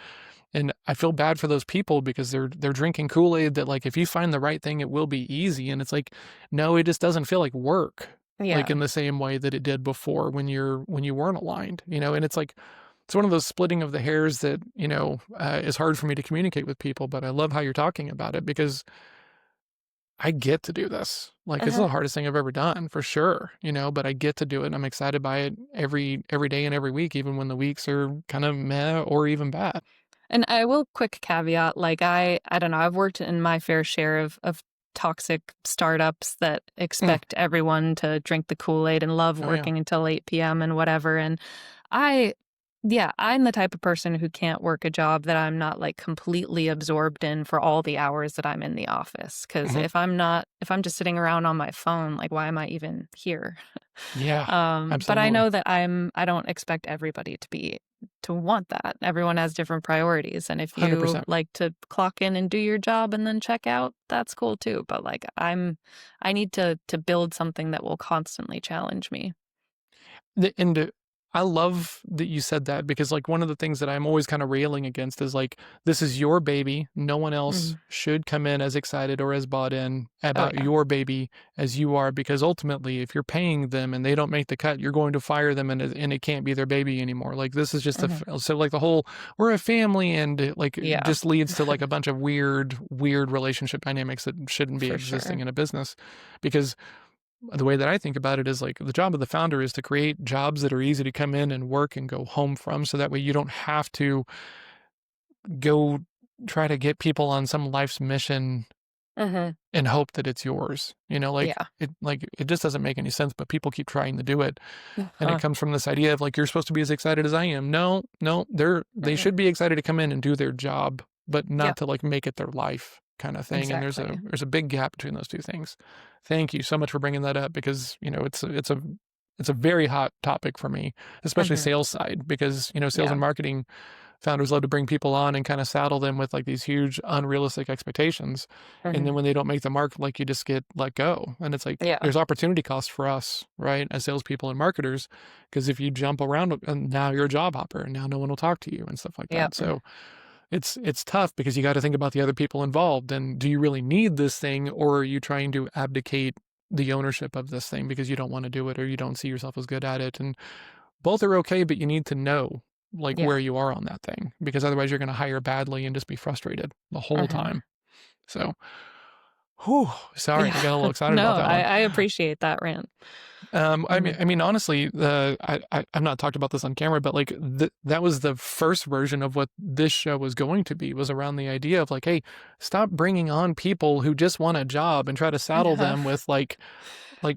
And I feel bad for those people because they're drinking Kool-Aid that like if you find the right thing, it will be easy. And it's like, no, it just doesn't feel like work, like Yeah. in the same way that it did before when you weren't aligned, you know. And it's like it's one of those splitting of the hairs that you know is hard for me to communicate with people. But I love how you're talking about it because I get to do this. Like it's Uh-huh. the hardest thing I've ever done for sure, you know. But I get to do it, and I'm excited by it every day and every week, even when the weeks are kind of meh or even bad. And I will quick caveat, like I don't know, I've worked in my fair share of toxic startups that Mm. expect everyone to drink the Kool-Aid and love Oh yeah. working until 8 p.m. and whatever. And I yeah, I'm the type of person who can't work a job that I'm not like completely absorbed in for all the hours that I'm in the office. Cause Mhm. if I'm just sitting around on my phone, like why am I even here? Yeah, But I absolutely. know that I don't expect everybody to want that. Everyone has different priorities, and if you 100%. like to clock in and do your job and then check out, that's cool too. But like I need to build something that will constantly challenge me. I love that you said that because, like, one of the things that I'm always kind of railing against is like, this is your baby. No one else Mhm. should come in as excited or as bought in Oh about yeah. your baby as you are, because ultimately, if you're paying them and they don't make the cut, you're going to fire them and it can't be their baby anymore. Like, this is just Mhm. so like the whole we're a family and like it Yeah, just leads to like a bunch of weird relationship dynamics that shouldn't be for existing sure. in a business because the way that I think about it is like the job of the founder is to create jobs that are easy to come in and work and go home from. So that way you don't have to go try to get people on some life's mission Mhm. and hope that it's yours. You know, Yeah. like it just doesn't make any sense, but people keep trying to do it. And it Huh. comes from this idea of like you're supposed to be as excited as I am. No, no, they Mm-mm. should be excited to come in and do their job, but not Yep. to like make it their life kind of thing. And Exactly. there's a big gap between those two things. Thank you so much for bringing that up because, you know, it's a very hot topic for me, especially Mhm. sales side because, you know, sales Yeah. and marketing founders love to bring people on and kind of saddle them with like these huge unrealistic expectations. And then Mhm. when they don't make the mark, like you just get let go. And it's like Yeah. there's opportunity cost for us, right, as salespeople and marketers, because if you jump around and now you're a job hopper and now no one will talk to you and stuff like that. Yep. So it's tough because you got to think about the other people involved and do you really need this thing, or are you trying to abdicate the ownership of this thing because you don't want to do it or you don't see yourself as good at it? And both are okay, but you need to know like Yeah. where you are on that thing, because otherwise you're going to hire badly and just be frustrated the whole Mhm. time. So, whew, sorry, I got a little Yeah. excited No, about that one. I appreciate that rant. Mhm. I mean, honestly, I've not talked about this on camera, but like that was the first version of what this show was going to be, was around the idea of like, hey, stop bringing on people who just want a job and try to saddle Yeah. them with like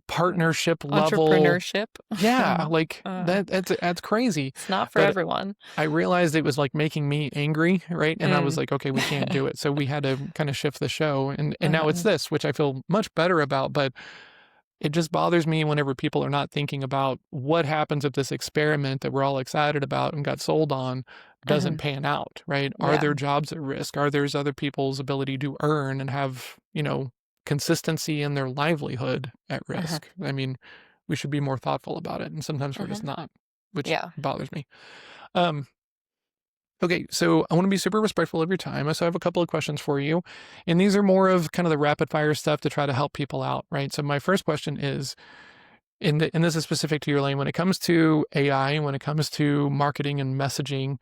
partnership level. Entrepreneurship. Yeah, like Uh, that's crazy. it's not for But everyone. I realized it was like making me angry, right? And I was Mm. like, okay, we can't do it. So we had to kind of shift the show, and now it's Mhm. this, which I feel much better about. But it just bothers me whenever people are not thinking about what happens if this experiment that we're all excited about and got sold on doesn't Mhm. pan out, right? Are Yeah. there jobs at risk? Are there other people's ability to earn and have, consistency in their livelihood at Mhm. risk? I mean, we should be more thoughtful about it. And sometimes we're just Mhm. not, which Yeah. bothers me. Um, Okay, so I want to be super respectful of your time. So I have a couple of questions for you. And these are more of kind of the rapid fire stuff to try to help people out, right? So my first question is, and this is specific to your lane, when it comes to AI, when it comes to marketing and messaging,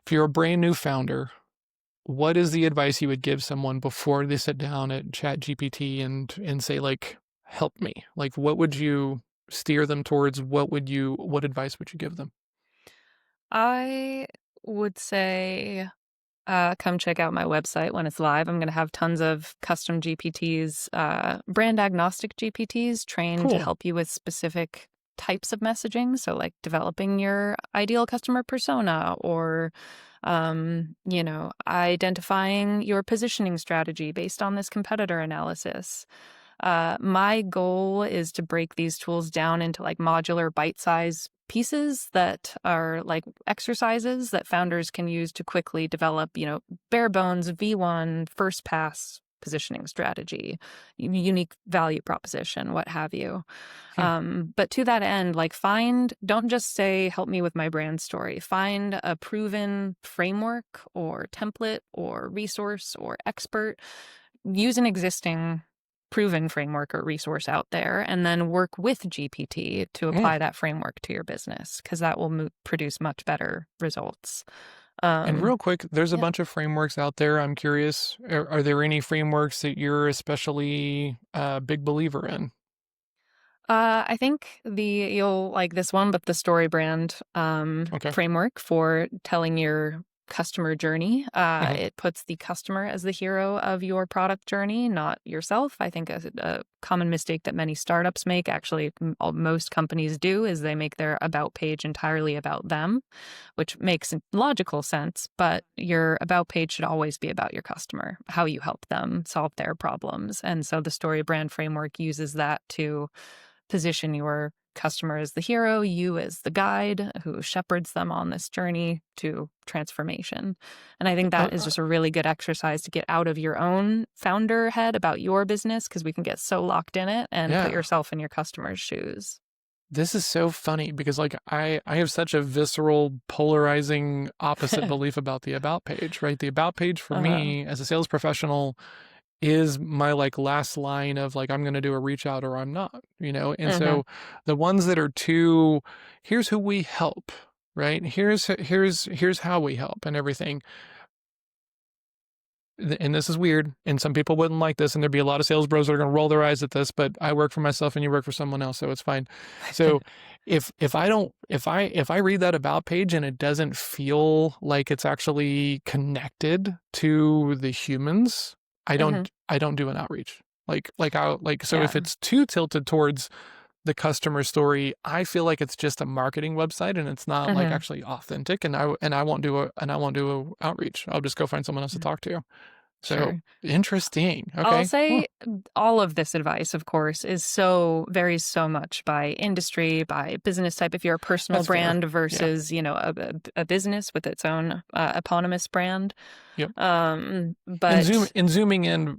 if you're a brand new founder, what is the advice you would give someone before they sit down at Chat GPT and say, like, help me? Like, what would you steer them towards? What advice would you give them? I would say, come check out my website when it's live. I'm gonna have tons of custom GPTs, brand agnostic GPTs trained to Cool. help you with specific types of messaging. So, like developing your ideal customer persona or, identifying your positioning strategy based on this competitor analysis. My goal is to break these tools down into like modular bite-sized pieces that are like exercises that founders can use to quickly develop, bare bones V1 first pass positioning strategy, unique value proposition, what have you. Hmm. But to that end, like don't just say, help me with my brand story. Find a proven framework or template or resource or expert. Use an existing proven framework or resource out there and then work with GPT to Mm. apply that framework to your business because that will produce much better results. And Um, real quick, there's a yeah. bunch of frameworks out there. I'm curious, are there any frameworks that you're especially a big believer in? I think you'll like this one, but the story brand Okay. framework for telling your customer journey. Hmm. It puts the customer as the hero of your product journey, not yourself. I think a common mistake that many startups make, actually, most companies do, is they make their about page entirely about them, which makes logical sense. But your about page should always be about your customer, how you help them solve their problems. And so the story brand framework uses that to position your customer as the hero, you as the guide who shepherds them on this journey to transformation. And I think Uh, that is uh, just a really good exercise to get out of your own founder head about your business because we can get so locked in it and put yeah, yourself in your customer's shoes. this is so funny because like I have such a visceral, polarizing, opposite belief about the about page, right? The about page for uh, me as a sales professional is my like last line of like I'm going to do a reach out or I'm not, And hmm so the ones that are too, here's who we help, right? Here's how we help and everything. And this is weird, and some people wouldn't like this, and there'd be a lot of sales bros that are going to roll their eyes at this, but I work for myself and you work for someone else, so it's fine. So if I don't if I read that about page and it doesn't feel like it's actually connected to the humans, hmm I don't do an outreach. So Yeah. if it's too tilted towards the customer story, I feel like it's just a marketing website and it's not like hmm actually authentic, and I won't do a outreach. I'll just go find someone else to talk to. So Sure. interesting. I'll Okay. say all of this advice, of course, varies so much by industry, by business type. If you're a personal That's fair. brand Yeah. versus, a business with its own eponymous brand. Yep. But And zooming in,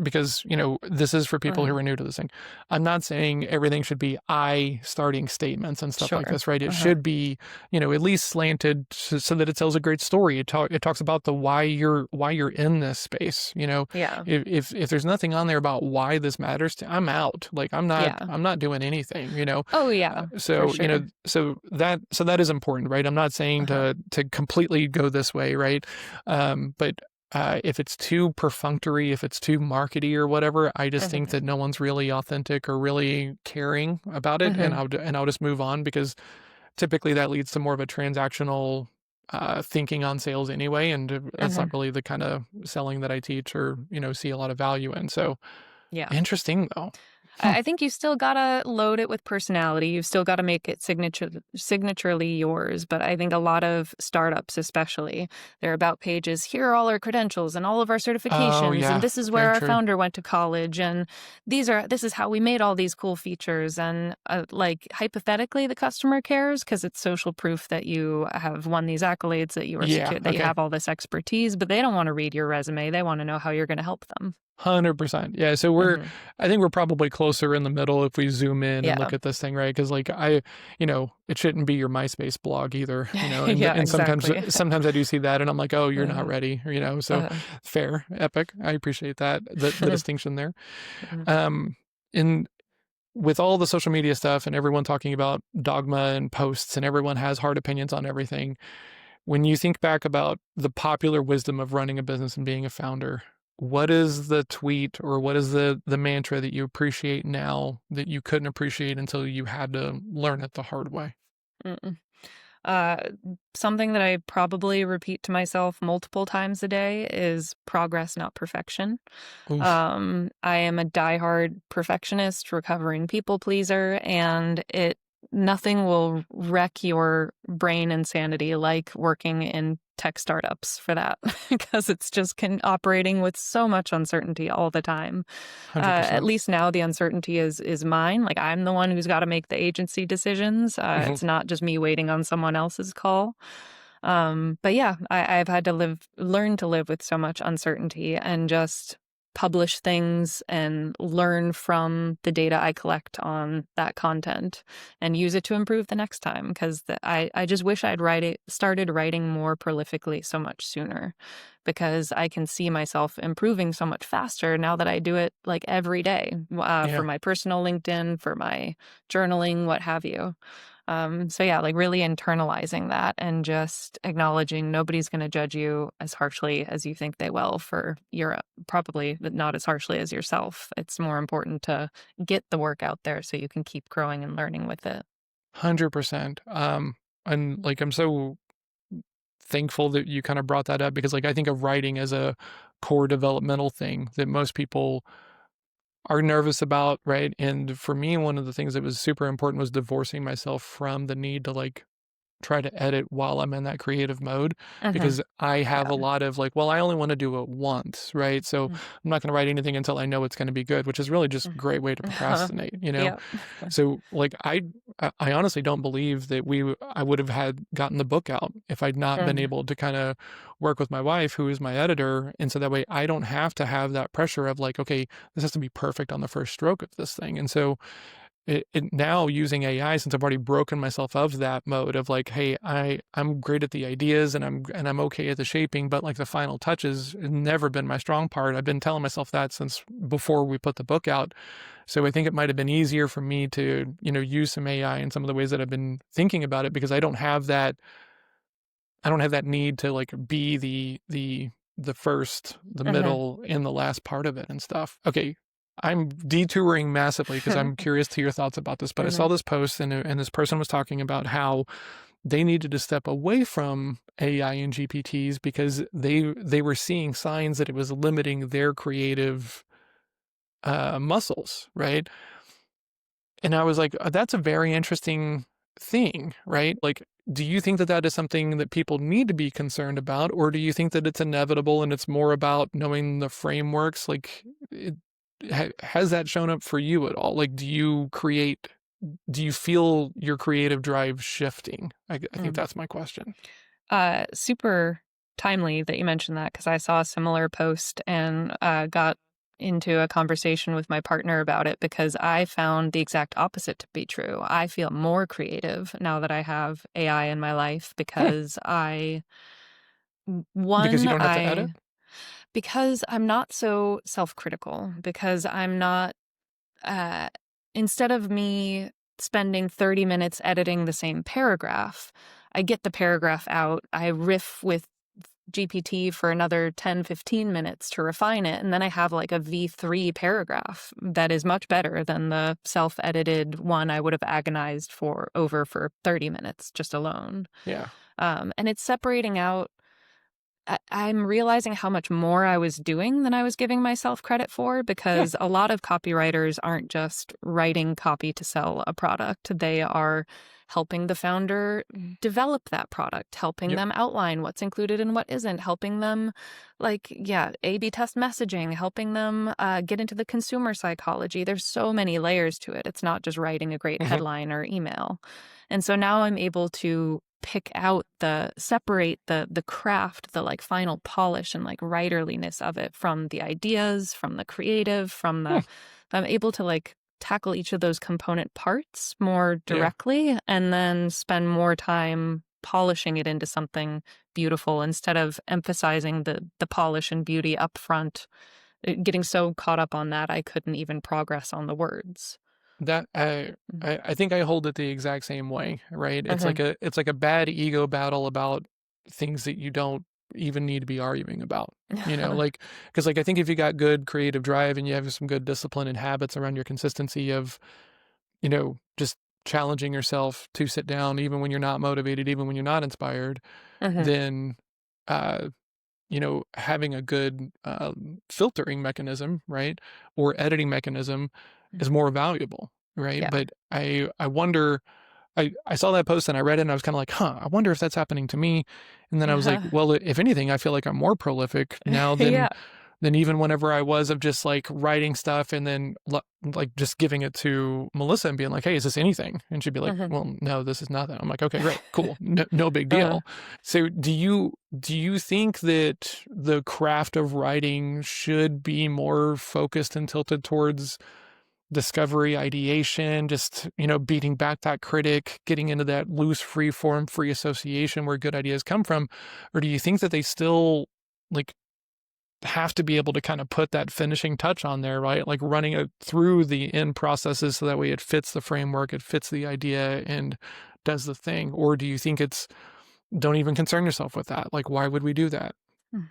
because this is for people who uh, are new to this thing. I'm not saying everything should be I starting statements and stuff like sure. this, right? It Uh-huh. should be at least slanted so that it tells a great story. It talks about the why you're in this space. Yeah. If there's nothing on there about why this matters I'm out. Like Yeah. I'm not doing anything. Oh, yeah, for sure. So that is important, right? I'm not saying Uh-huh. to completely go this way, right? But if it's too perfunctory, if it's too markety or whatever, I just think Mhm. that no one's really authentic or really caring about it, and Mhm. I'll just move on because typically that leads to more of a transactional thinking on sales anyway, and that's not Mhm. really the kind of selling that I teach or see a lot of value in. So Yeah. interesting though. I think you still gotta load it with personality. You've still got to make it signaturely yours. But I think a lot of startups, especially, they're about pages. Here are all our credentials and all of our Oh certifications, and yeah, this is where very our true. founder went to college, and this is how we made all these cool features. And like hypothetically, the customer cares because it's social proof that you have won these accolades, that you are Yeah. secure, that you Okay. have all this expertise. But they don't want to read your resume. They want to know how you're going to help them. 100%. Yeah. So Hmm. I think we're probably closer in the middle if we zoom in and Yeah. look at this thing, right? Because it shouldn't be your MySpace blog either, Yeah. and Exactly. sometimes I do see that and I'm like, oh, you're not Uh, ready, so uh, fair, epic. I appreciate that, the distinction there. Mhm. Um, in with all the social media stuff and everyone talking about dogma and posts and everyone has hard opinions on everything, when you think back about the popular wisdom of running a business and being a founder, what is the tweet or what is the mantra that you appreciate now that you couldn't appreciate until you had to learn it the hard way? Mm-mm. Uh, Something that I probably repeat to myself multiple times a day is progress, not perfection. Oof. I am a diehard perfectionist, recovering people pleaser, and it nothing will wreck your brain insanity like working in tech startups for that because it's just operating with so much uncertainty all the time. At 100%. least now the uncertainty is mine. Like I'm the one who's got to make the agency decisions. Mhm. It's not just me waiting on someone else's call. But yeah, I've had to learn to live with so much uncertainty and just publish things and learn from the data I collect on that content and use it to improve the next time. Because I just wish started writing more prolifically so much sooner, because I can see myself improving so much faster now that I do it like every day for Yeah. my personal LinkedIn, for my journaling, what have you. So yeah, like really internalizing that and just acknowledging nobody's going to judge you as harshly as you think they will for probably not as harshly as yourself. It's more important to get the work out there so you can keep growing and learning with it. 100%. And I'm so thankful that you kind of brought that up because I think of writing as a core developmental thing that most people are nervous about, right? And for me, one of the things that was super important was divorcing myself from the need to try to edit while I'm in that creative mode Hmm. because I have Yeah. a lot of well, I only want to do it once, right? So Mm. I'm not going to write anything until I know it's going to be good, which is really just a Mm. great way to procrastinate. Yeah. So I honestly don't believe that I would have had gotten the book out if I'd not been Mhm. able to kind of work with my wife, who is my editor, and so that way I don't have to have that pressure of okay, this has to be perfect on the first stroke of this thing. And so now using AI, since I've already broken myself of that mode of hey, I'm great at the ideas and I'm okay at the shaping, but the final touches has never been my strong part. I've been telling myself that since before we put the book out. So I think it might have been easier for me to, use some AI in some of the ways that I've been thinking about it because I don't have that need to be the first, the Mhm. middle, and the last part of it and stuff. Okay, I'm detouring massively because I'm curious to your thoughts about this. But I saw Mhm. this post and this person was talking about how they needed to step away from AI and GPTs because they were seeing signs that it was limiting their creative muscles, right? And I was like, that's a very interesting thing, right? Like, do you think that that is something that people need to be concerned about, or do you think that it's inevitable and it's more about knowing the frameworks? Like, has that shown up for you at all? Like, do you feel your creative drive shifting? I think Mm. that's my question. Super timely that you mentioned that because I saw a similar post and got into a conversation with my partner about it because I found the exact opposite to be true. I feel more creative now that I have AI in my life Hmm. because Because you one, don't have to edit? because I'm not so self critical, because I'm not uh, instead of me spending 30 minutes editing the same paragraph, I get the paragraph out, I riff with GPT for another 10, 15 minutes to refine it, and then I have like a V3 paragraph that is much better than the self edited one I would have agonized for 30 minutes just alone. Yeah. And it's separating out I'm realizing how much more I was doing than I was giving myself credit for Yeah. because a lot of copywriters aren't just writing copy to sell a product. They are helping the founder develop that product, helping Yep. them outline what's included and what isn't, helping them, A/B test messaging, helping them get into the consumer psychology. There's so many layers to it. It's not just writing a great Hmm. headline or email. And so now I'm able to separate the craft, the like final polish and like writerliness of it from the ideas, from the creative, I'm able to like tackle each of those component parts more Yeah. directly and then spend more time polishing it into something beautiful instead of emphasizing the polish and beauty up front, getting so caught up on that I couldn't even progress on the words. That Mm. I think I hold it the exact same way, right? Mhm. It's like a bad ego battle about things that you don't even need to be arguing about. Like, because like I think if you got good creative drive and you have some good discipline and habits around your consistency of, just challenging yourself to sit down even when you're not motivated, even when you're not inspired, Mhm. then uh having a good filtering mechanism, right, or editing mechanism Mm. is more valuable, right? Yeah. But I wonder. I saw that post and I read it and I was kind of like, huh, I wonder if that's happening to me. And then I was like, well, if anything, I feel like I'm more prolific now Yeah. than even whenever I was of just like writing stuff and then like just giving it to Melissa and being like, hey, is this anything? And she'd be like, Mhm. well, no, this is nothing. I'm like, okay, great, cool, no big Uh, deal. So do you think that the craft of writing should be more focused and tilted towards discovery, ideation, just, beating back that critic, getting into that loose, free form, free association where good ideas come from? Or do you think that they still like have to be able to kind of put that finishing touch on there, right? Like running it through the end processes so that way it fits the framework, it fits the idea and does the thing? Or do you think it's don't even concern yourself with that? Like, why would we do that? mm.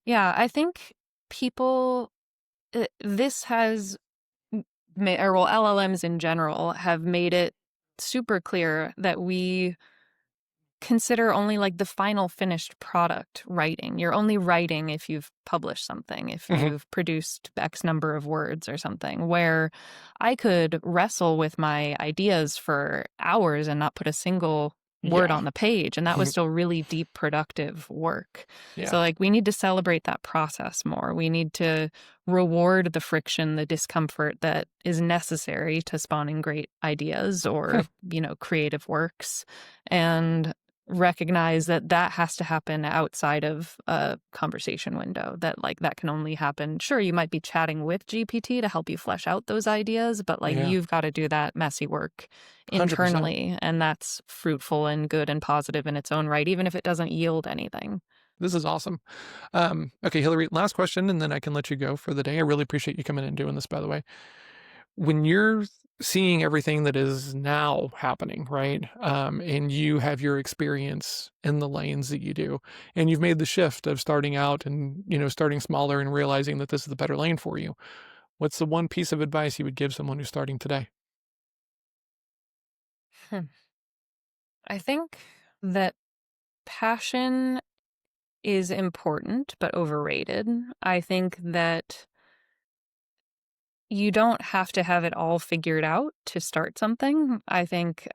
Yeah, I think people, this has, LLMs in general have made it super clear that we consider only like the final finished product writing. You're only writing if you've published something, if Hmm. you've produced X number of words or something, where I could wrestle with my ideas for hours and not put a single word Yeah. on the page. And that was still really deep, productive work. So, Yeah. like, we need to celebrate that process more. We need to reward the friction, the discomfort that is necessary to spawning great ideas or, creative works. And recognize that that has to happen outside of a conversation window, that like that can only happen, sure, you might be chatting with GPT to help you flesh out those ideas, but like Yeah. you've got to do that messy work 100%. internally, and that's fruitful and good and positive in its own right, even if it doesn't yield anything. This is awesome. Okay, Hillary, last question, and then I can let you go for the day. I really appreciate you coming in and doing this, by the way. When you're seeing everything that is now happening, right? And you have your experience in the lanes that you do, and you've made the shift of starting out and, starting smaller and realizing that this is the better lane for you. What's the one piece of advice you would give someone who's starting today? Hmm. I think that passion is important but overrated. I think that you don't have to have it all figured out to start something. I think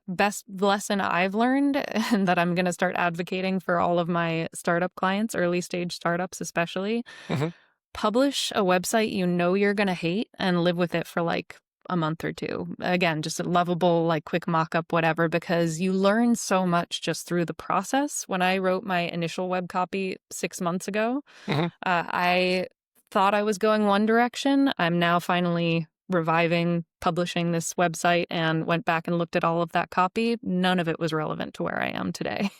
best lesson I've learned, and that I'm going to start advocating for all of my startup clients, early stage startups especially, Hmm. publish a website you know you're going to hate and live with it for like a month or two. Again, just a lovable, like quick mock up, whatever, because you learn so much just through the process. When I wrote my initial web copy 6 months ago, Hmm. I thought I was going one direction. I'm now finally reviving publishing this website and went back and looked at all of that copy. None of it was relevant to where I am today.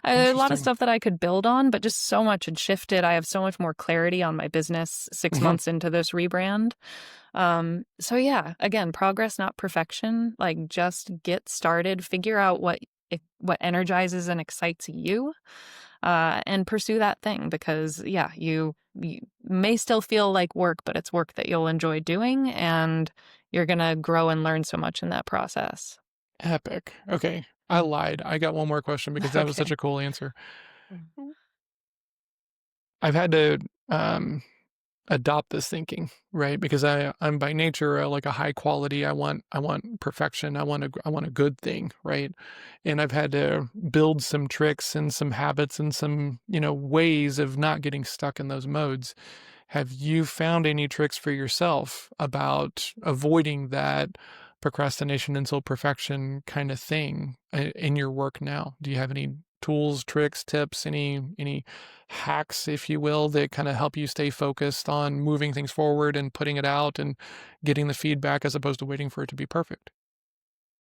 I had a lot of Interesting. stuff that I could build on, but just so much had shifted. I have so much more clarity on my business 6 months into this rebrand. So yeah, again, progress, not perfection. Like just get started, figure out what energizes and excites you, and pursue that thing because yeah, you may still feel like work, but it's work that you'll enjoy doing, and you're gonna grow and learn so much in that process. Epic. Okay. I Mm. lied. I got one more question because that was such Okay. a cool answer. Mm. I've had to um, adopt this thinking, right? Because I'm by nature like a high quality. I want perfection. I want a good thing, right? And I've had to build some tricks and some habits and some ways of not getting stuck in those modes. Have you found any tricks for yourself about avoiding that procrastination until perfection kind of thing in your work now? Do you have any tools, tricks, tips, any hacks, if you will, that kind of help you stay focused on moving things forward and putting it out and getting the feedback as opposed to waiting for it to be perfect?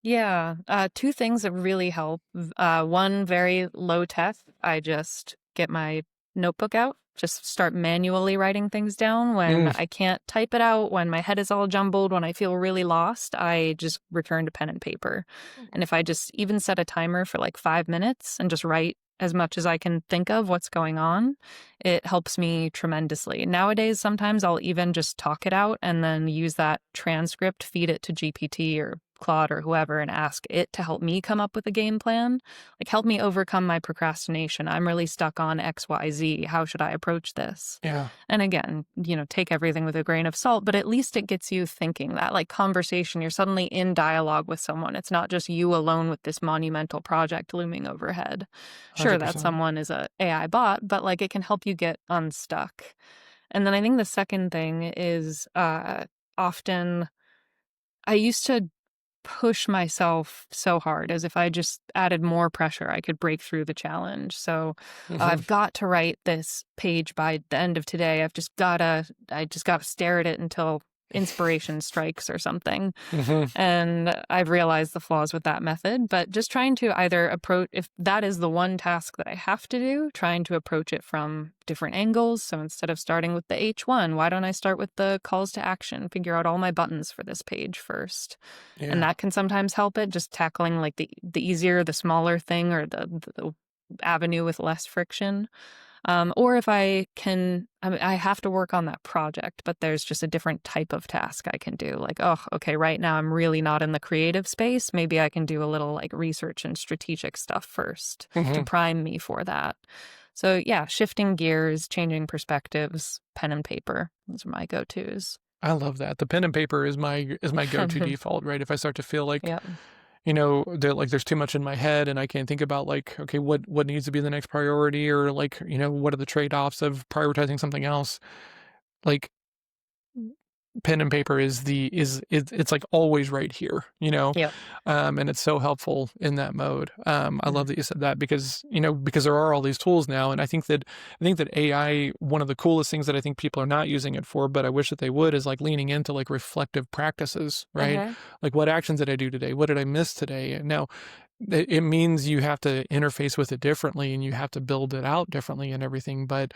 Yeah, two things that really help. One, very low tech. I just get my notebook out, just start manually writing things down when Mm, I can't type it out, when my head is all jumbled, when I feel really lost. I just return to pen and paper. And if I just even set a timer for like 5 minutes and just write as much as I can think of what's going on, it helps me tremendously. Nowadays, sometimes I'll even just talk it out and then use that transcript, feed it to GPT or Claude or whoever and ask it to help me come up with a game plan. Like, help me overcome my procrastination. I'm really stuck on XYZ. How should I approach this? yeah. And again, take everything with a grain of salt, but at least it gets you thinking that, like conversation, you're suddenly in dialogue with someone. It's not just you alone with this monumental project looming overhead. Sure, that 100%. someone is a AI bot, but like it can help you get unstuck. And then I think the second thing is often I used to push myself so hard as if I just added more pressure, I could break through the challenge. So Hmm. I've got to write this page by the end of today. I just gotta stare at it until inspiration strikes or something. Hmm. And I've realized the flaws with that method, but just trying to either approach, if that is the one task that I have to do, trying to approach it from different angles. So instead of starting with the H1, why don't I start with the calls to action, figure out all my buttons for this page first? And Yeah. that can sometimes help it, just tackling like the easier, the smaller thing or the avenue with less friction. Or if I have to work on that project, but there's just a different type of task I can do. Like, oh, okay, right now I'm really not in the creative space. Maybe I can do a little like research and strategic stuff first to Hmm. prime me for that. So yeah, shifting gears, changing perspectives, pen and paper. Those are my go-tos. I love that. The pen and paper is my go-to default, right? If I start to feel like, Yep. that like there's too much in my head and I can't think about like, okay, what needs to be the next priority or like, what are the trade-offs of prioritizing something else? Like pen and paper it's like always right here, Yep. and it's so helpful in that mode. I love Mhm. that you said that because there are all these tools now, and I think that AI, one of the coolest things that I think people are not using it for, but I wish that they would, is like leaning into like reflective practices, right? Uh-huh. Like what actions did I do today? What did I miss today? Now, it means you have to interface with it differently and you have to build it out differently and everything, but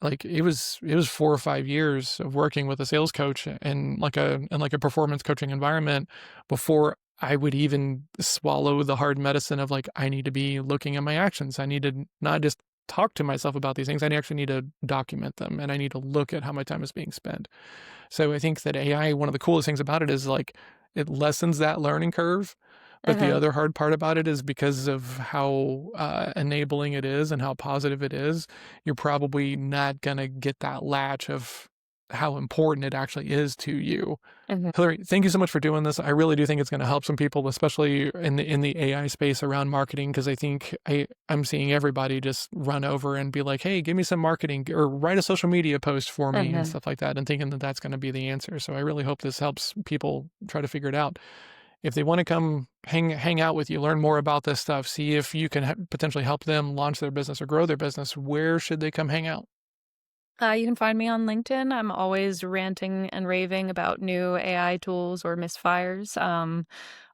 like it was 4 or 5 years of working with a sales coach and like a performance coaching environment before I would even swallow the hard medicine of like, I need to be looking at my actions. I need to not just talk to myself about these things. I actually need to document them and I need to look at how my time is being spent. So I think that AI, one of the coolest things about it is like it lessens that learning curve. But the Uh-huh. other hard part about it is because of how enabling it is and how positive it is, you're probably not going to get that latch of how important it actually is to you. Mhm. Hillary, thank you so much for doing this. I really do think it's going to help some people, especially in the AI space around marketing, because I think I'm seeing everybody just run over and be like, "Hey, give me some marketing or write a social media post for me," and Mhm. stuff like that, and thinking that that's going to be the answer. So I really hope this helps people try to figure it out. If they want to come hang out with you, learn more about this stuff, see if you can potentially help them launch their business or grow their business, where should they come hang out? You can find me on LinkedIn. I'm always ranting and raving about new AI tools or misfires.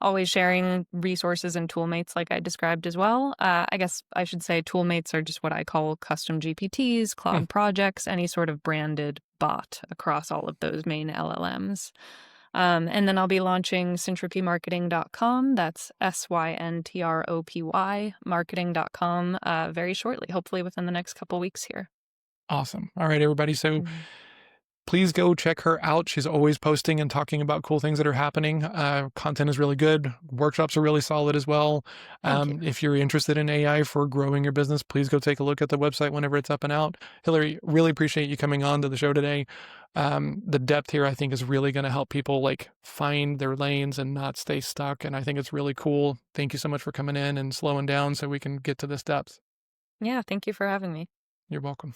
Always sharing resources and toolmates like I described as well. I guess I should say toolmates are just what I call custom GPTs, Hmm, Claude projects, any sort of branded bot across all of those main LLMs. And then I'll be launching syntropymarketing.com. That's SYNTROPY marketing.com very shortly, hopefully within the next couple weeks here. awesome. All right, everybody. So Mhm. please go check her out. She's always posting and talking about cool things that are happening. Content is really good. Workshops are really solid as well. Thank you. If you're interested in AI for growing your business, please go take a look at the website whenever it's up and out. Hillary, really appreciate you coming on to the show today. The depth here, I think, is really going to help people like find their lanes and not stay stuck. And I think it's really cool. Thank you so much for coming in and slowing down so we can get to this depth. Yeah, thank you for having me. You're welcome.